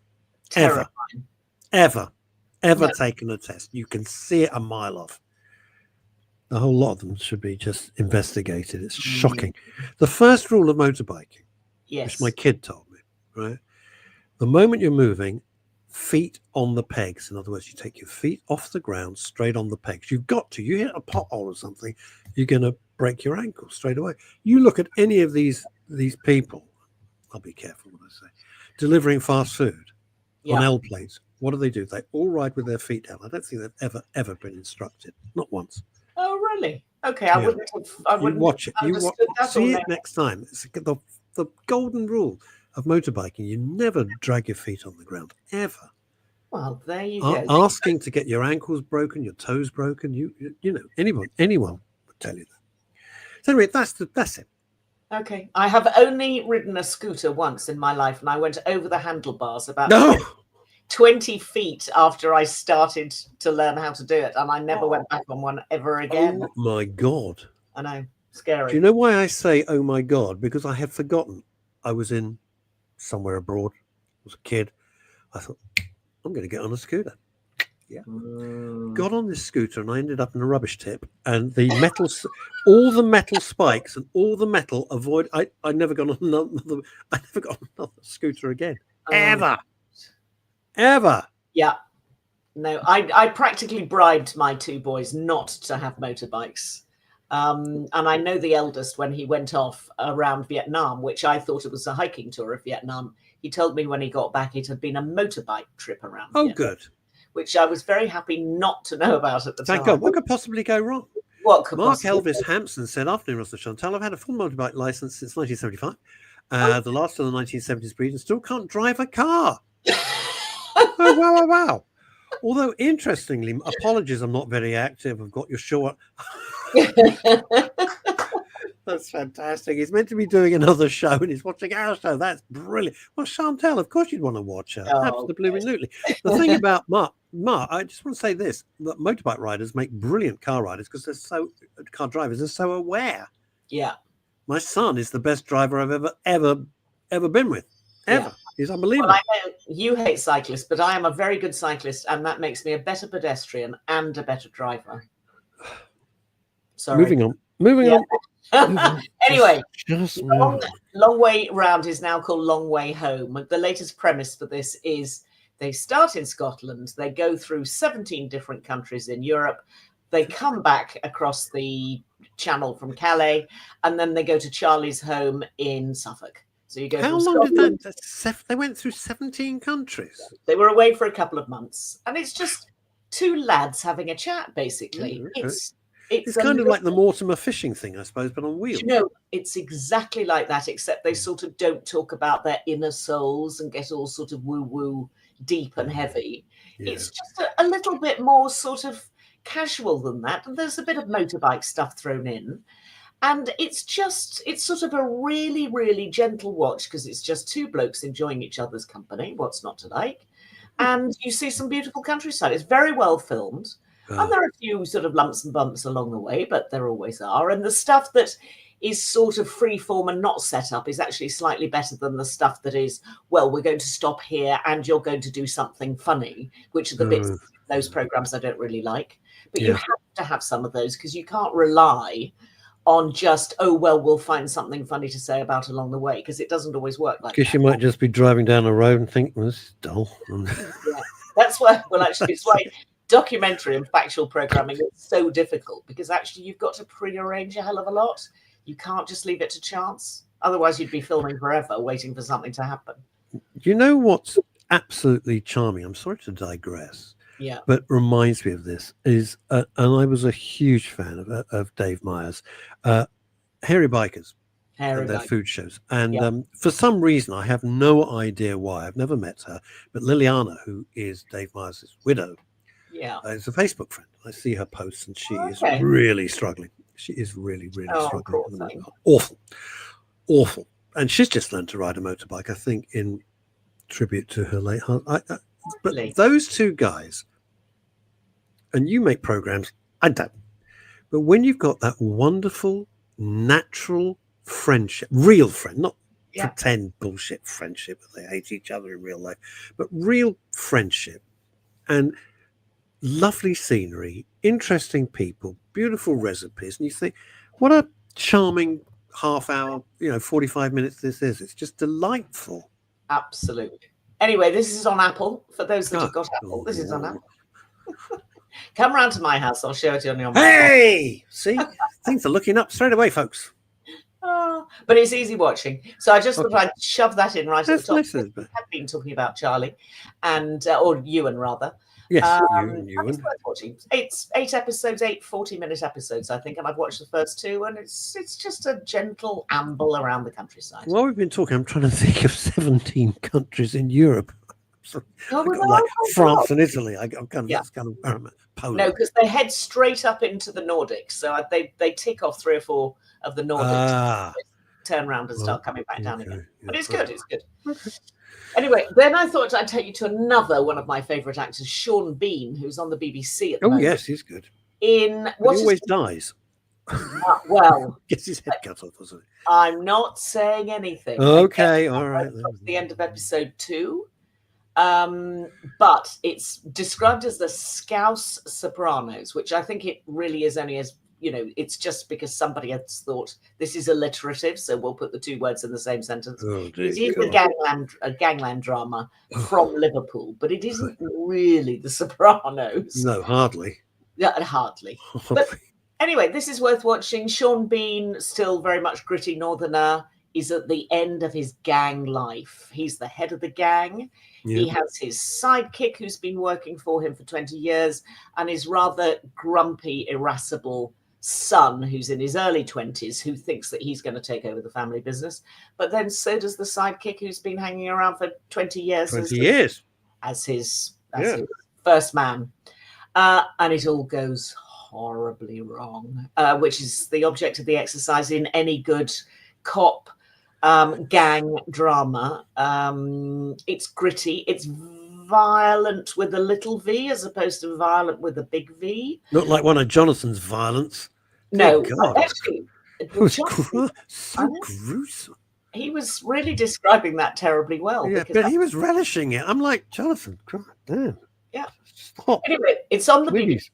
Terrifying. Ever No. taken a test? You can see it a mile off. A whole lot of them should be just investigated. It's shocking. The first rule of motorbikeing, Yes. which my kid told me, right? The moment you're moving, feet on the pegs. In other words, you take your feet off the ground, straight on the pegs. You've got to. You hit a pothole or something, you're going to break your ankle straight away. You look at any of these people, I'll be careful what I say, delivering fast food on L plates. What do? They all ride with their feet down. I don't think they've ever been instructed. Not once. Oh, really? Okay, I wouldn't have. You watch it. That See it next time. It's the golden rule of motorbiking. You never drag your feet on the ground, ever. Well, there you go. Asking to get your ankles broken, your toes broken, you know, anyone would tell you that. So anyway, that's it. Okay, I have only ridden a scooter once in my life, and I went over the handlebars about 20 feet after I started to learn how to do it, and I never went back on one ever again. Oh my God. I know, scary. Do you know why I say oh my God? Because I had forgotten. I was in somewhere abroad. I was a kid. I thought, I'm going to get on a scooter. Yeah. Got on this scooter and I ended up in a rubbish tip, and the metal, all the metal spikes and all the metal I never got on another scooter again. Ever. Yeah. No, I practically bribed my two boys not to have motorbikes. And I know the eldest, when he went off around Vietnam, which I thought it was a hiking tour of Vietnam, he told me when he got back it had been a motorbike trip around Vietnam, good. Which I was very happy not to know about at the time. Thank God. What could possibly go wrong? What could Mark possibly Elvis Hampson said, afternoon, Russ and Chantal, I've had a full motorbike license since 1975, the last of the 1970s breed, and still can't drive a car. Oh, wow. Although, interestingly, apologies, I'm not very active. I've got your show. That's fantastic. He's meant to be doing another show and he's watching our show. That's brilliant. Well, Chantal, of course you'd want to watch her. Absolutely. The thing about Mark, I just want to say this, that motorbike riders make brilliant car riders because car drivers are so aware. Yeah. My son is the best driver I've ever been with. Ever. Yeah. He's unbelievable. Well, I know you hate cyclists, but I am a very good cyclist, and that makes me a better pedestrian and a better driver. Sorry. Moving on. Anyway, long Way Round is now called Long Way Home. The latest premise for this is they start in Scotland, they go through 17 different countries in Europe, they come back across the channel from Calais, and then they go to Charlie's home in Suffolk. So you go. How long did that? They went through 17 countries. They were away for a couple of months, and it's just two lads having a chat. Basically, it's kind of like the Mortimer fishing thing, I suppose, but on wheels. You know, it's exactly like that, except they sort of don't talk about their inner souls and get all sort of woo-woo, deep and heavy. Yeah. It's just a little bit more sort of casual than that, and there's a bit of motorbike stuff thrown in. And it's sort of a really, really gentle watch because it's just two blokes enjoying each other's company. What's not to like? And you see some beautiful countryside. It's very well filmed. And there are a few sort of lumps and bumps along the way, but there always are. And the stuff that is sort of free form and not set up is actually slightly better than the stuff that is, well, we're going to stop here and you're going to do something funny, which are the bits of those programs I don't really like. But you have to have some of those because you can't rely on just, oh, well, we'll find something funny to say about along the way, because it doesn't always work like that. Because you might just be driving down a road and think, well, this is dull. That's why, well, actually, it's why documentary and factual programming is so difficult, because actually you've got to prearrange a hell of a lot. You can't just leave it to chance. Otherwise, you'd be filming forever waiting for something to happen. You know what's absolutely charming? I'm sorry to digress. Yeah, but reminds me of this is, and I was a huge fan of Dave Meyers, Hairy Bikers. and their Guy. food shows. And for some reason, I have no idea why. I've never met her, but Liliana, who is Dave Myers' widow, is a Facebook friend. I see her posts, and she is really struggling. She is really, really struggling. Awful. And she's just learned to ride a motorbike, I think, in tribute to her late husband. But those two guys, and you make programs, I don't. But when you've got that wonderful, natural friendship, real friend, not pretend bullshit friendship that they hate each other in real life, but real friendship and lovely scenery, interesting people, beautiful recipes, and you think, what a charming half hour, 45 minutes this is. It's just delightful. Absolutely. Anyway, this is on Apple. For those that have got Apple, this is on Apple. Come round to my house. I'll show it to you on your Hey! See? Things are looking up straight away, folks. But it's easy watching. So I just thought I'd shove that in right at the top. Nice, we have been talking about Charlie, and or Ewan rather. Yes, Ewan. It's worth watching. It's 8 episodes, 8 40-minute episodes, I think, and I've watched the first 2, and it's just a gentle amble around the countryside. While we've been talking, I'm trying to think of 17 countries in Europe. France and Italy. That's kind of Poland. No, because they head straight up into the Nordics, so they tick off 3 or 4 of the Nordics. Turn around and start coming back down again. But it's good. It's good. Okay. Anyway, then I thought I'd take you to another one of my favourite actors, Sean Bean, who's on the BBC at the moment. Oh, yes, he's good. He always dies. Well, gets his head cut off, doesn't he? I'm not saying anything. Okay, all right. The end of episode 2. But it's described as the Scouse Sopranos, which I think it really is only as, it's just because somebody has thought this is alliterative, so we'll put the 2 words in the same sentence. It is a gangland drama from Liverpool, but it isn't really the Sopranos. No, hardly. Yeah, hardly. But anyway, this is worth watching. Sean Bean, still very much gritty northerner, is at the end of his gang life. He's the head of the gang. Yeah. He has his sidekick who's been working for him for 20 years and his rather grumpy, irascible son who's in his early 20s who thinks that he's going to take over the family business. But then so does the sidekick who's been hanging around for 20 years. As his first man. And it all goes horribly wrong, which is the object of the exercise in any good cop gang drama. It's gritty. It's violent with a little V as opposed to violent with a big V. Not like one of Jonathan's violence. No, actually, it was so gruesome. He was really describing that terribly well. Yeah, but he was relishing it. I'm like, Jonathan, God damn. Yeah. Stop. Anyway, it's on the BBC.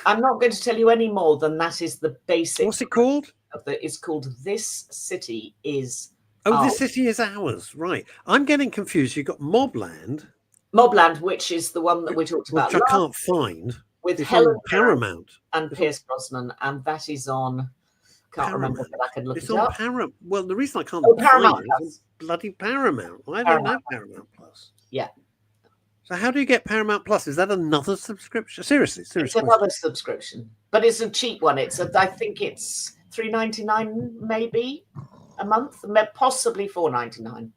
I'm not going to tell you any more than that is the basic. What's it called? It's called This City Is This City Is Ours. Right. I'm getting confused. You've got Mobland. Mobland, which is the one that we talked about. Which I can't find. With Helen Paramount. And Pierce Brosnan. And that is on, can't remember, but I can look it up. It's on Paramount. Well, the reason I can't Paramount find it is bloody Paramount. I don't have Paramount Plus. Yeah. So how do you get Paramount Plus? Is that another subscription? Seriously. It's another subscription, but it's a cheap one. I think it's $3.99 maybe a month, possibly $4.99.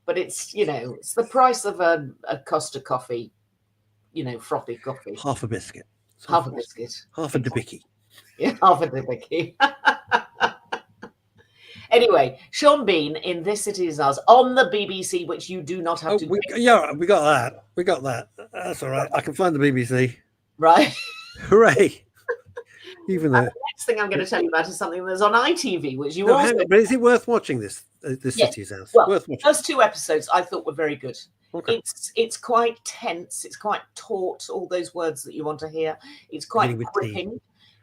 But it's it's the price of a Costa coffee, frothy coffee. Half a biscuit. Half a biscuit. Half a debickie. Yeah, half a debickie. Anyway, Sean Bean in This City Is Ours on the BBC, which you do not have to. We got that. We got that. That's all right. I can find the BBC. Right. Hooray. Even though the next thing I'm going to tell you about is something that's on ITV, which you also. But is it worth watching this City Is Ours? Well, worth watching. First 2 episodes I thought were very good. Okay. It's quite tense. It's quite taut. All those words that you want to hear. It's quite gripping.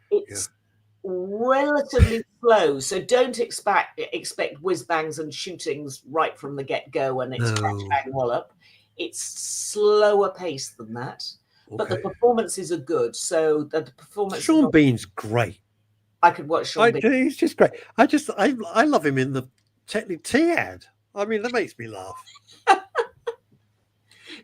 It's relatively slow, so don't expect whiz bangs and shootings right from the get-go and it's crash bang wallop. It's slower paced than that, but the performances are good. So the performance. Sean Bean's great. I could watch Sean Bean. He's just great. I love him in the Tetley tea ad. I mean, that makes me laugh.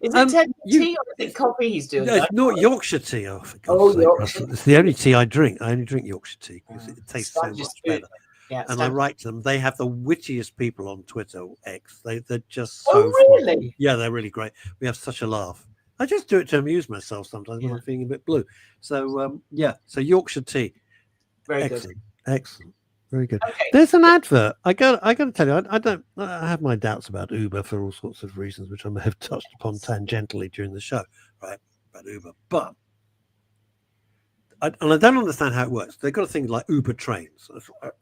Is it Tetley tea or is it coffee he's doing? No, it's not Yorkshire tea. Yorkshire. It's the only tea I drink. I only drink Yorkshire tea because it tastes so much better. Yeah. And I write to them. They have the wittiest people on Twitter, X. They're just so Oh, funny. really? Yeah, they're really great. We have such a laugh. I just do it to amuse myself sometimes when I'm feeling a bit blue. So so Yorkshire tea. Very Excellent. Excellent. Very good. Okay. There's an advert. I got to tell you, I have my doubts about Uber for all sorts of reasons, which I may have touched upon tangentially during the show, right? About Uber. But I don't understand how it works. They've got a thing like Uber trains.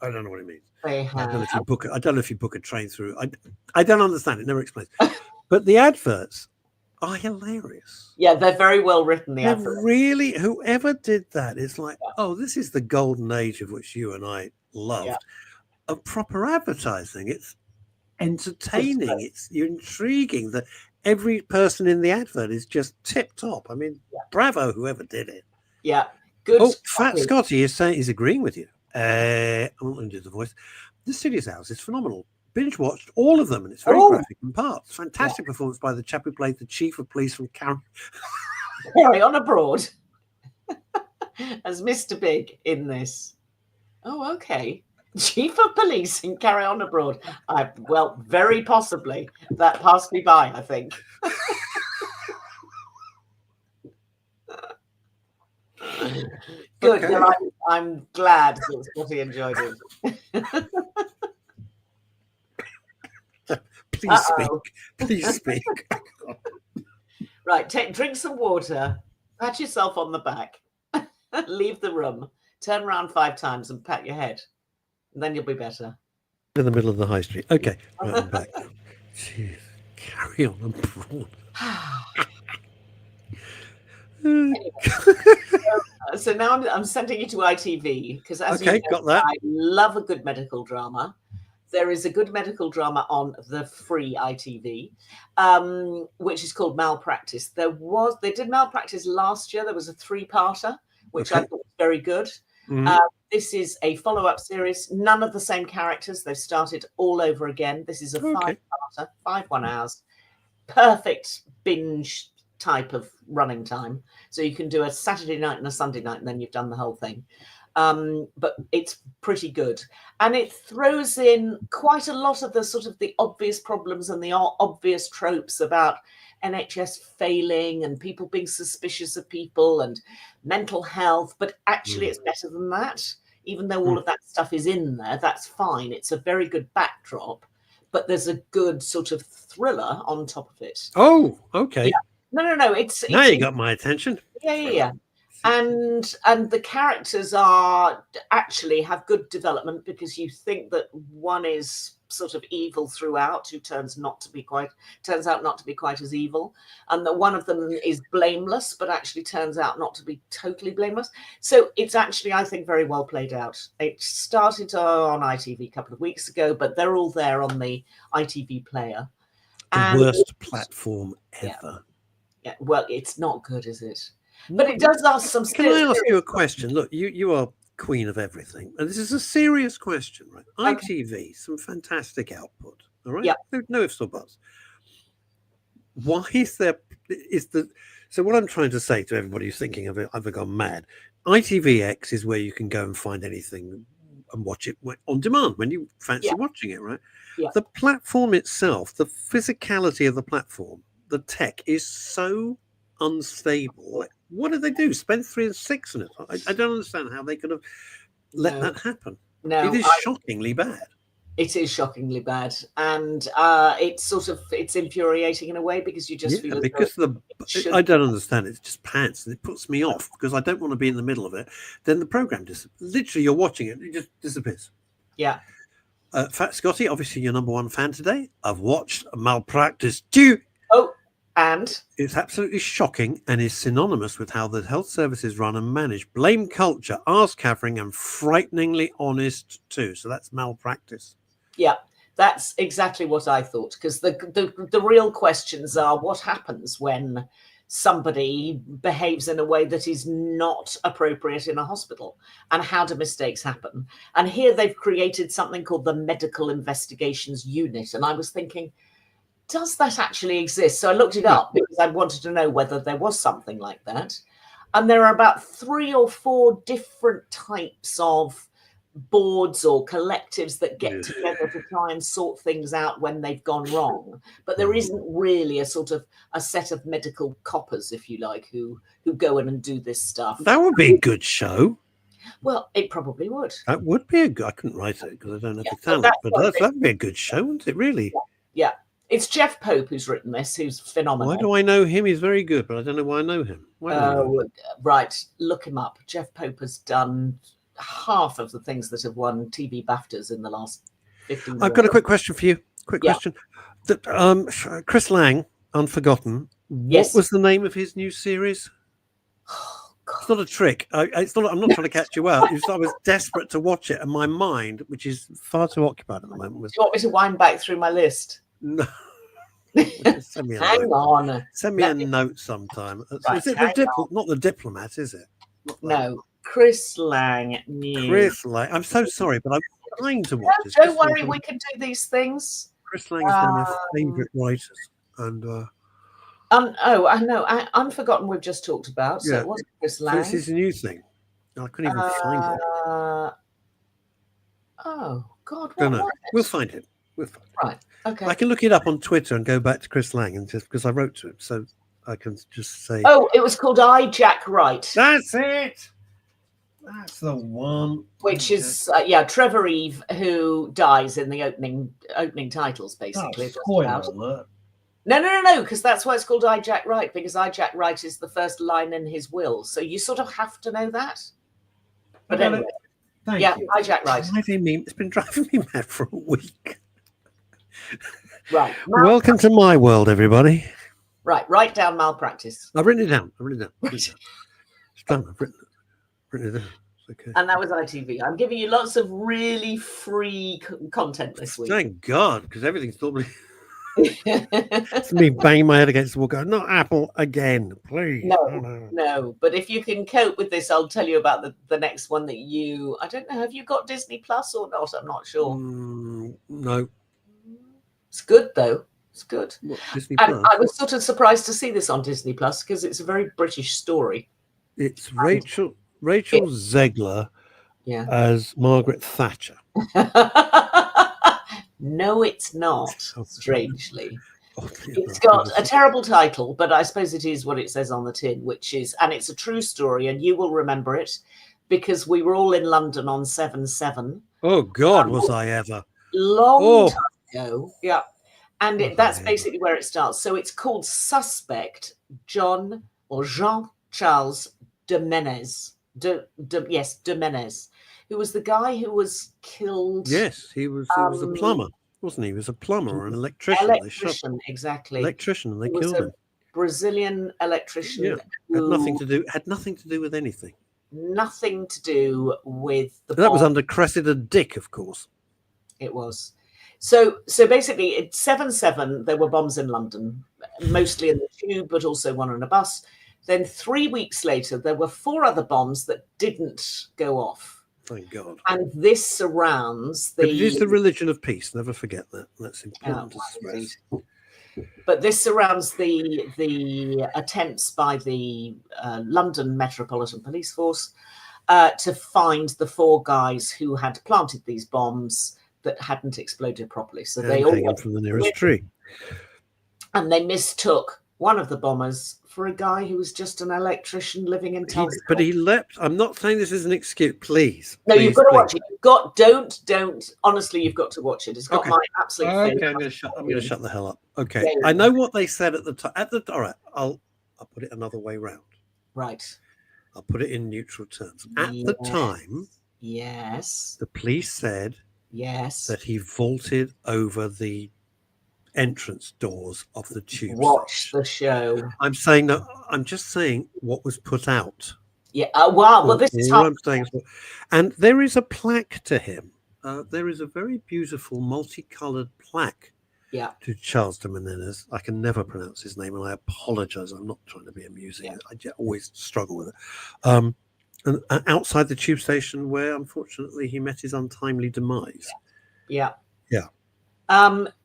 I don't know what it means. They I don't know have. if you book it. I don't know if you book a train through. I don't understand it. Never explains. But the adverts are hilarious. Yeah, they're very well written. They're really, whoever did that, it's like, oh, this is the golden age of which you and I loved. Of proper advertising. It's entertaining. It's intriguing. That every person in the advert is just tip top. I mean, bravo, whoever did it. Yeah. Good. Oh, Fat Scotty is saying he's agreeing with you. I'm not going to do the voice. The Studios House is phenomenal. Binge watched all of them, and it's very graphic in parts. Fantastic performance by the chap who played the chief of police from Carry On Abroad as Mr. Big in this. Oh, okay. Chief of police in Carry On Abroad. Well, very possibly. That passed me by, I think. Good. Okay. Well, I'm glad that Scotty enjoyed it. Please speak. Please speak. Right. Drink some water. Pat yourself on the back. Leave the room. Turn around 5 times and pat your head. And then you'll be better. In the middle of the high street. Okay. Right, I'm back. Jeez. Carry On Abroad. Anyway, so now I'm sending you to ITV because, as you know, got that. I love a good medical drama. There is a good medical drama on the free ITV, which is called Malpractice. They did Malpractice last year. There was a 3-parter, which I thought was very good. Mm-hmm. This is a follow-up series. None of the same characters. They've started all over again. This is a 5-parter, 5 1 hours. Perfect binge type of running time. So you can do a Saturday night and a Sunday night, and then you've done the whole thing. But it's pretty good. And it throws in quite a lot of the sort of the obvious problems and the obvious tropes about NHS failing and people being suspicious of people and mental health. But actually, it's better than that. Even though all of that stuff is in there, that's fine. It's a very good backdrop, but there's a good sort of thriller on top of it. Oh, okay. Yeah. No. It's now you got my attention. Yeah. And the characters actually have good development because you think that one is sort of evil throughout, who turns out not to be quite as evil, and that one of them is blameless, but actually turns out not to be totally blameless. So it's actually, I think, very well played out. It started on ITV a couple of weeks ago, but they're all there on the ITV player. The worst platform ever. Yeah, well, it's not good, is it? But it does ask some. Can I ask you a question? Look, you are queen of everything, and this is a serious question, right? Okay. ITV, some fantastic output, all right? Yeah. No ifs or buts. Why so what I'm trying to say to everybody who's thinking of it, I've gone mad. ITVX is where you can go and find anything and watch it on demand when you fancy watching it, right? Yeah. The platform itself, the physicality of the platform, the tech is so unstable. Like, what did they do? Spend 3 and 6 in it? I don't understand how they could have let that happen. No, it is shockingly bad. It is shockingly bad, and it's infuriating in a way because you just feel because I don't understand. It's just pants, and it puts me off because I don't want to be in the middle of it. Then the program literally you're watching it, it just disappears. Yeah. Fat Scotty, obviously your number 1 fan today. I've watched Malpractice 2. Oh. And it's absolutely shocking and is synonymous with how the health service is run and managed. Blame culture, arse-cavering, and frighteningly honest too. So that's Malpractice. Yeah, that's exactly what I thought. Because the real questions are what happens when somebody behaves in a way that is not appropriate in a hospital, and how do mistakes happen? And here they've created something called the Medical Investigations Unit, and I was thinking, does that actually exist? So I looked it up because I wanted to know whether there was something like that. And there are about 3 or 4 different types of boards or collectives that get together to try and sort things out when they've gone wrong, but there isn't really a sort of a set of medical coppers, if you like, who go in and do this stuff. That would be a good show. Well, it probably would. That would be a good. I couldn't write it because I don't have the talent, but that'd be a good show, wouldn't it? Really? Yeah. It's Jeff Pope who's written this, who's phenomenal. Why do I know him? He's very good, but I don't know why I know him. Right, look him up. Jeff Pope has done half of the things that have won TV BAFTAs in the last 15 years. I've got a quick question for you. Question. Chris Lang, Unforgotten. What was the name of his new series? It's not a trick. It's not. I'm not trying to catch you out. I was desperate to watch it, and my mind, which is far too occupied at the moment, was. Do you want me to wind back through my list? No. Send me a Hang note. on. Send me a note sometime. Right, is it not the Diplomat? Is it? No, Chris Lang. Chris Lang. I'm so sorry, but I'm trying to watch this. Don't worry, we can do these things. Chris Lang is one of my favourite writers, and. I know. Unforgotten we've just talked about. So it wasn't Chris Lang. So this is a new thing. I couldn't even find it. Oh God! Don't know. We'll find it. Right. Okay. I can look it up on Twitter and go back to Chris Lang, and just because I wrote to him, so I can just say. Oh, it was called I, Jack Wright. That's it. That's the one. Which is Trevor Eve, who dies in the opening titles, basically. Spoiler alert. No, because that's why it's called I, Jack Wright, because I, Jack Wright is the first line in his will. So you sort of have to know that. But anyway, Thank you. I, Jack Wright. It's been driving me mad for a week. Right. Welcome to my world, everybody. Right, write down malpractice. I've written it down. It's done. I've written it down. Okay. And that was ITV. I'm giving you lots of really free content this week. Thank God, because everything's normally... It's me banging my head against the wall going, not Apple again, please. No. But if you can cope with this, I'll tell you about the next one that I don't know, have you got Disney Plus or not? I'm not sure. No. It's good, though. It's good. What, Disney and Plus? I was sort of surprised to see this on Disney Plus because it's a very British story. It's Rachel Zegler as Margaret Thatcher. No, it's not, strangely. It's got a terrible title, but I suppose it is what it says on the tin, which is, and it's a true story, and you will remember it because we were all in London on 7/7. Oh, God, was I ever. Long time ago. Yeah. And that's basically where it starts. So it's called Suspect Jean Charles de Menez. De Menez. Who was the guy who was killed? Yes, he was a plumber, wasn't he? He was a plumber or an electrician. Exactly. Electrician, and they killed him. Brazilian electrician. Yeah, had nothing to do with anything. Nothing to do with the. That was under Cressida Dick, of course. It was. So basically, at 7/7, there were bombs in London, mostly in the tube, but also one on a bus. Then 3 weeks later, there were 4 other bombs that didn't go off. Thank God. And this surrounds But it is the religion of peace. Never forget that. That's important to stress. But this surrounds the attempts by the London Metropolitan Police Force to find the 4 guys who had planted these bombs that hadn't exploded properly. So they all went from the nearest tree. And they mistook one of the bombers for a guy who was just an electrician living in Tulsa. But he leapt. I'm not saying this is an excuse. Please. No, you've got to watch it. Don't. Honestly, you've got to watch it. It's got my absolute favorite. Okay, I'm going to shut the hell up. Okay. Yeah, I know what they said at the time. All right, I'll put it another way round. Right. I'll put it in neutral terms. At the time, the police said that he vaulted over the entrance doors of the tube. Watch the show. I'm saying that. I'm just saying what was put out. Yeah. Wow. Well, this is how I'm saying. And there is a plaque to him. There is a very beautiful multicolored plaque. Yeah. To Charles de Menendez. I can never pronounce his name, and I apologize. I'm not trying to be amusing. I always struggle with it. And outside the tube station, where unfortunately he met his untimely demise. Yeah.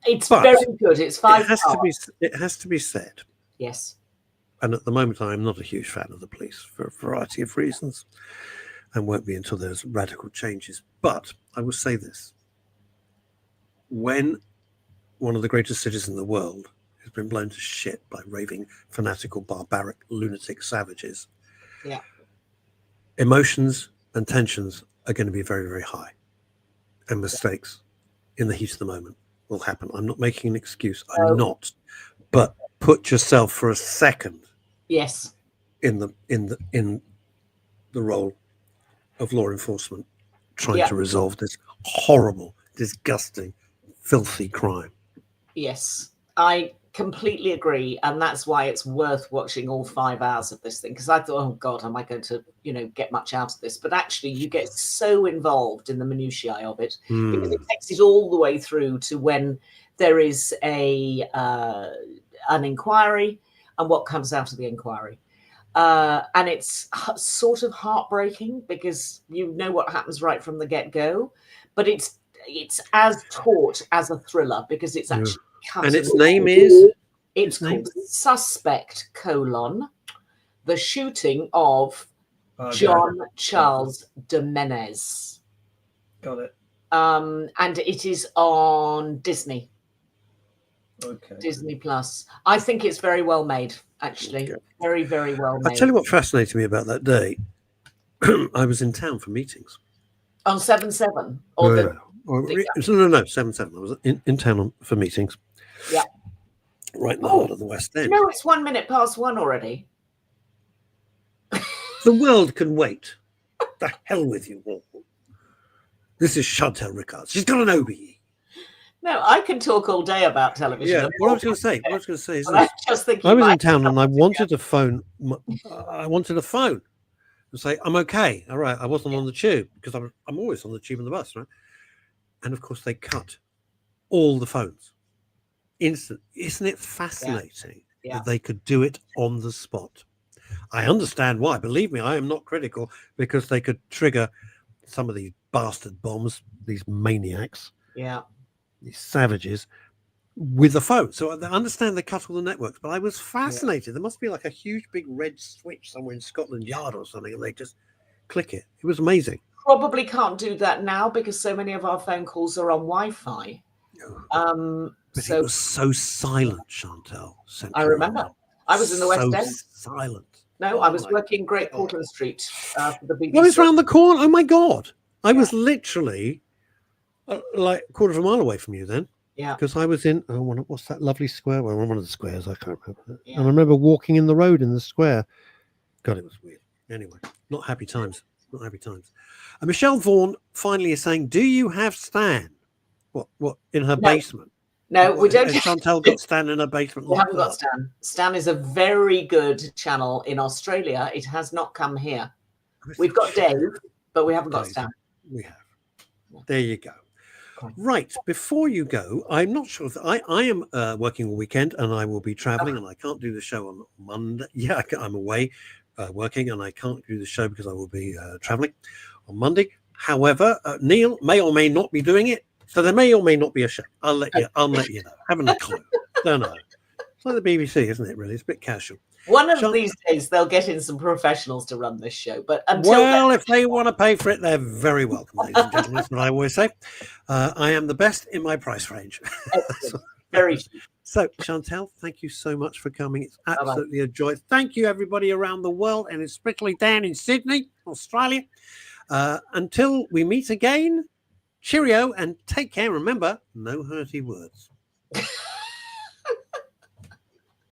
It's But very good. It's 5 stars. It has to be said. Yes. And at the moment, I am not a huge fan of the police for a variety of reasons. and won't be until there's radical changes. But I will say this. When one of the greatest cities in the world has been blown to shit by raving, fanatical, barbaric, lunatic savages, Yeah. emotions and tensions are going to be very, very high. And mistakes in the heat of the moment will happen. I'm not making an excuse. I'm not. But put yourself for a second Yes. in the role of law enforcement trying to resolve this horrible, disgusting, filthy crime. Yes, I completely agree, and that's why it's worth watching all 5 hours of this thing, because I thought, oh God, am I going to, get much out of this? But actually you get so involved in the minutiae of it because it takes it all the way through to when there is an inquiry and what comes out of the inquiry. And it's sort of heartbreaking because you know what happens right from the get-go, but it's as taut as a thriller because it's actually and its name is called Suspect: The Shooting of John Charles Domenez. Got it. And it is on Disney. Okay. Disney Plus. I think it's very well made, actually. Okay. Very, very well made. I'll tell you what fascinated me about that day. I was in town for meetings. On 7/7? No, 7/7. I was in town for meetings. Yeah. Right in the heart of the West End. It's 1 minute past 1 already. The world can wait. The hell with you all. This is Chantal Rickards. She's got an OBE. No, I can talk all day about television. Yeah, what I was going to say is this. I was in town and I wanted a phone. I wanted a phone and say, I'm okay. All right. I wasn't on the tube because I'm always on the tube and the bus, right? And of course, they cut all the phones. Instant. Isn't it fascinating that they could do it on the spot? I understand why. Believe me, I am not critical because they could trigger some of these bastard bombs, these maniacs. Yeah. These savages with a phone. So I understand they cut all the networks, but I was fascinated. There must be like a huge big red switch somewhere in Scotland Yard or something, and they just click it. It was amazing. Probably can't do that now because so many of our phone calls are on Wi-Fi. But it was so silent, Chantal. I remember. I was in the West End. Silent. No, I was working Great Portland Street for the BBC. Well, it's round the corner. Oh my God. I was literally like a quarter of a mile away from you then. Yeah. Because I was in, what's that lovely square? Well, one of the squares, I can't remember. Yeah. And I remember walking in the road in the square. God, it was weird. Anyway, not happy times. Not happy times. And Michelle Vaughan finally is saying, do you have Stan? What in her basement? No, we don't. Has Chantal got Stan in her basement? We haven't got Stan. Stan is a very good channel in Australia. It has not come here. We've got Dave, but we haven't got Stan. We have. There you go. Right. Before you go, I'm not sure if I am working all weekend and I will be traveling and I can't do the show on Monday. Yeah, I'm away working and I can't do the show because I will be traveling on Monday. However, Neil may or may not be doing it. So there may or may not be a show. I'll let you know. Haven't a clue. Don't know. It's like the BBC, isn't it, really? It's a bit casual. One of these days, they'll get in some professionals to run this show. But until then, if they want to pay for it, they're very welcome, ladies and gentlemen. That's what I always say. I am the best in my price range. Very cheap. So, Chantal, thank you so much for coming. It's absolutely a joy. Thank you, everybody around the world, and especially down in Sydney, Australia. Until we meet again, cheerio and take care. Remember, no hurty words.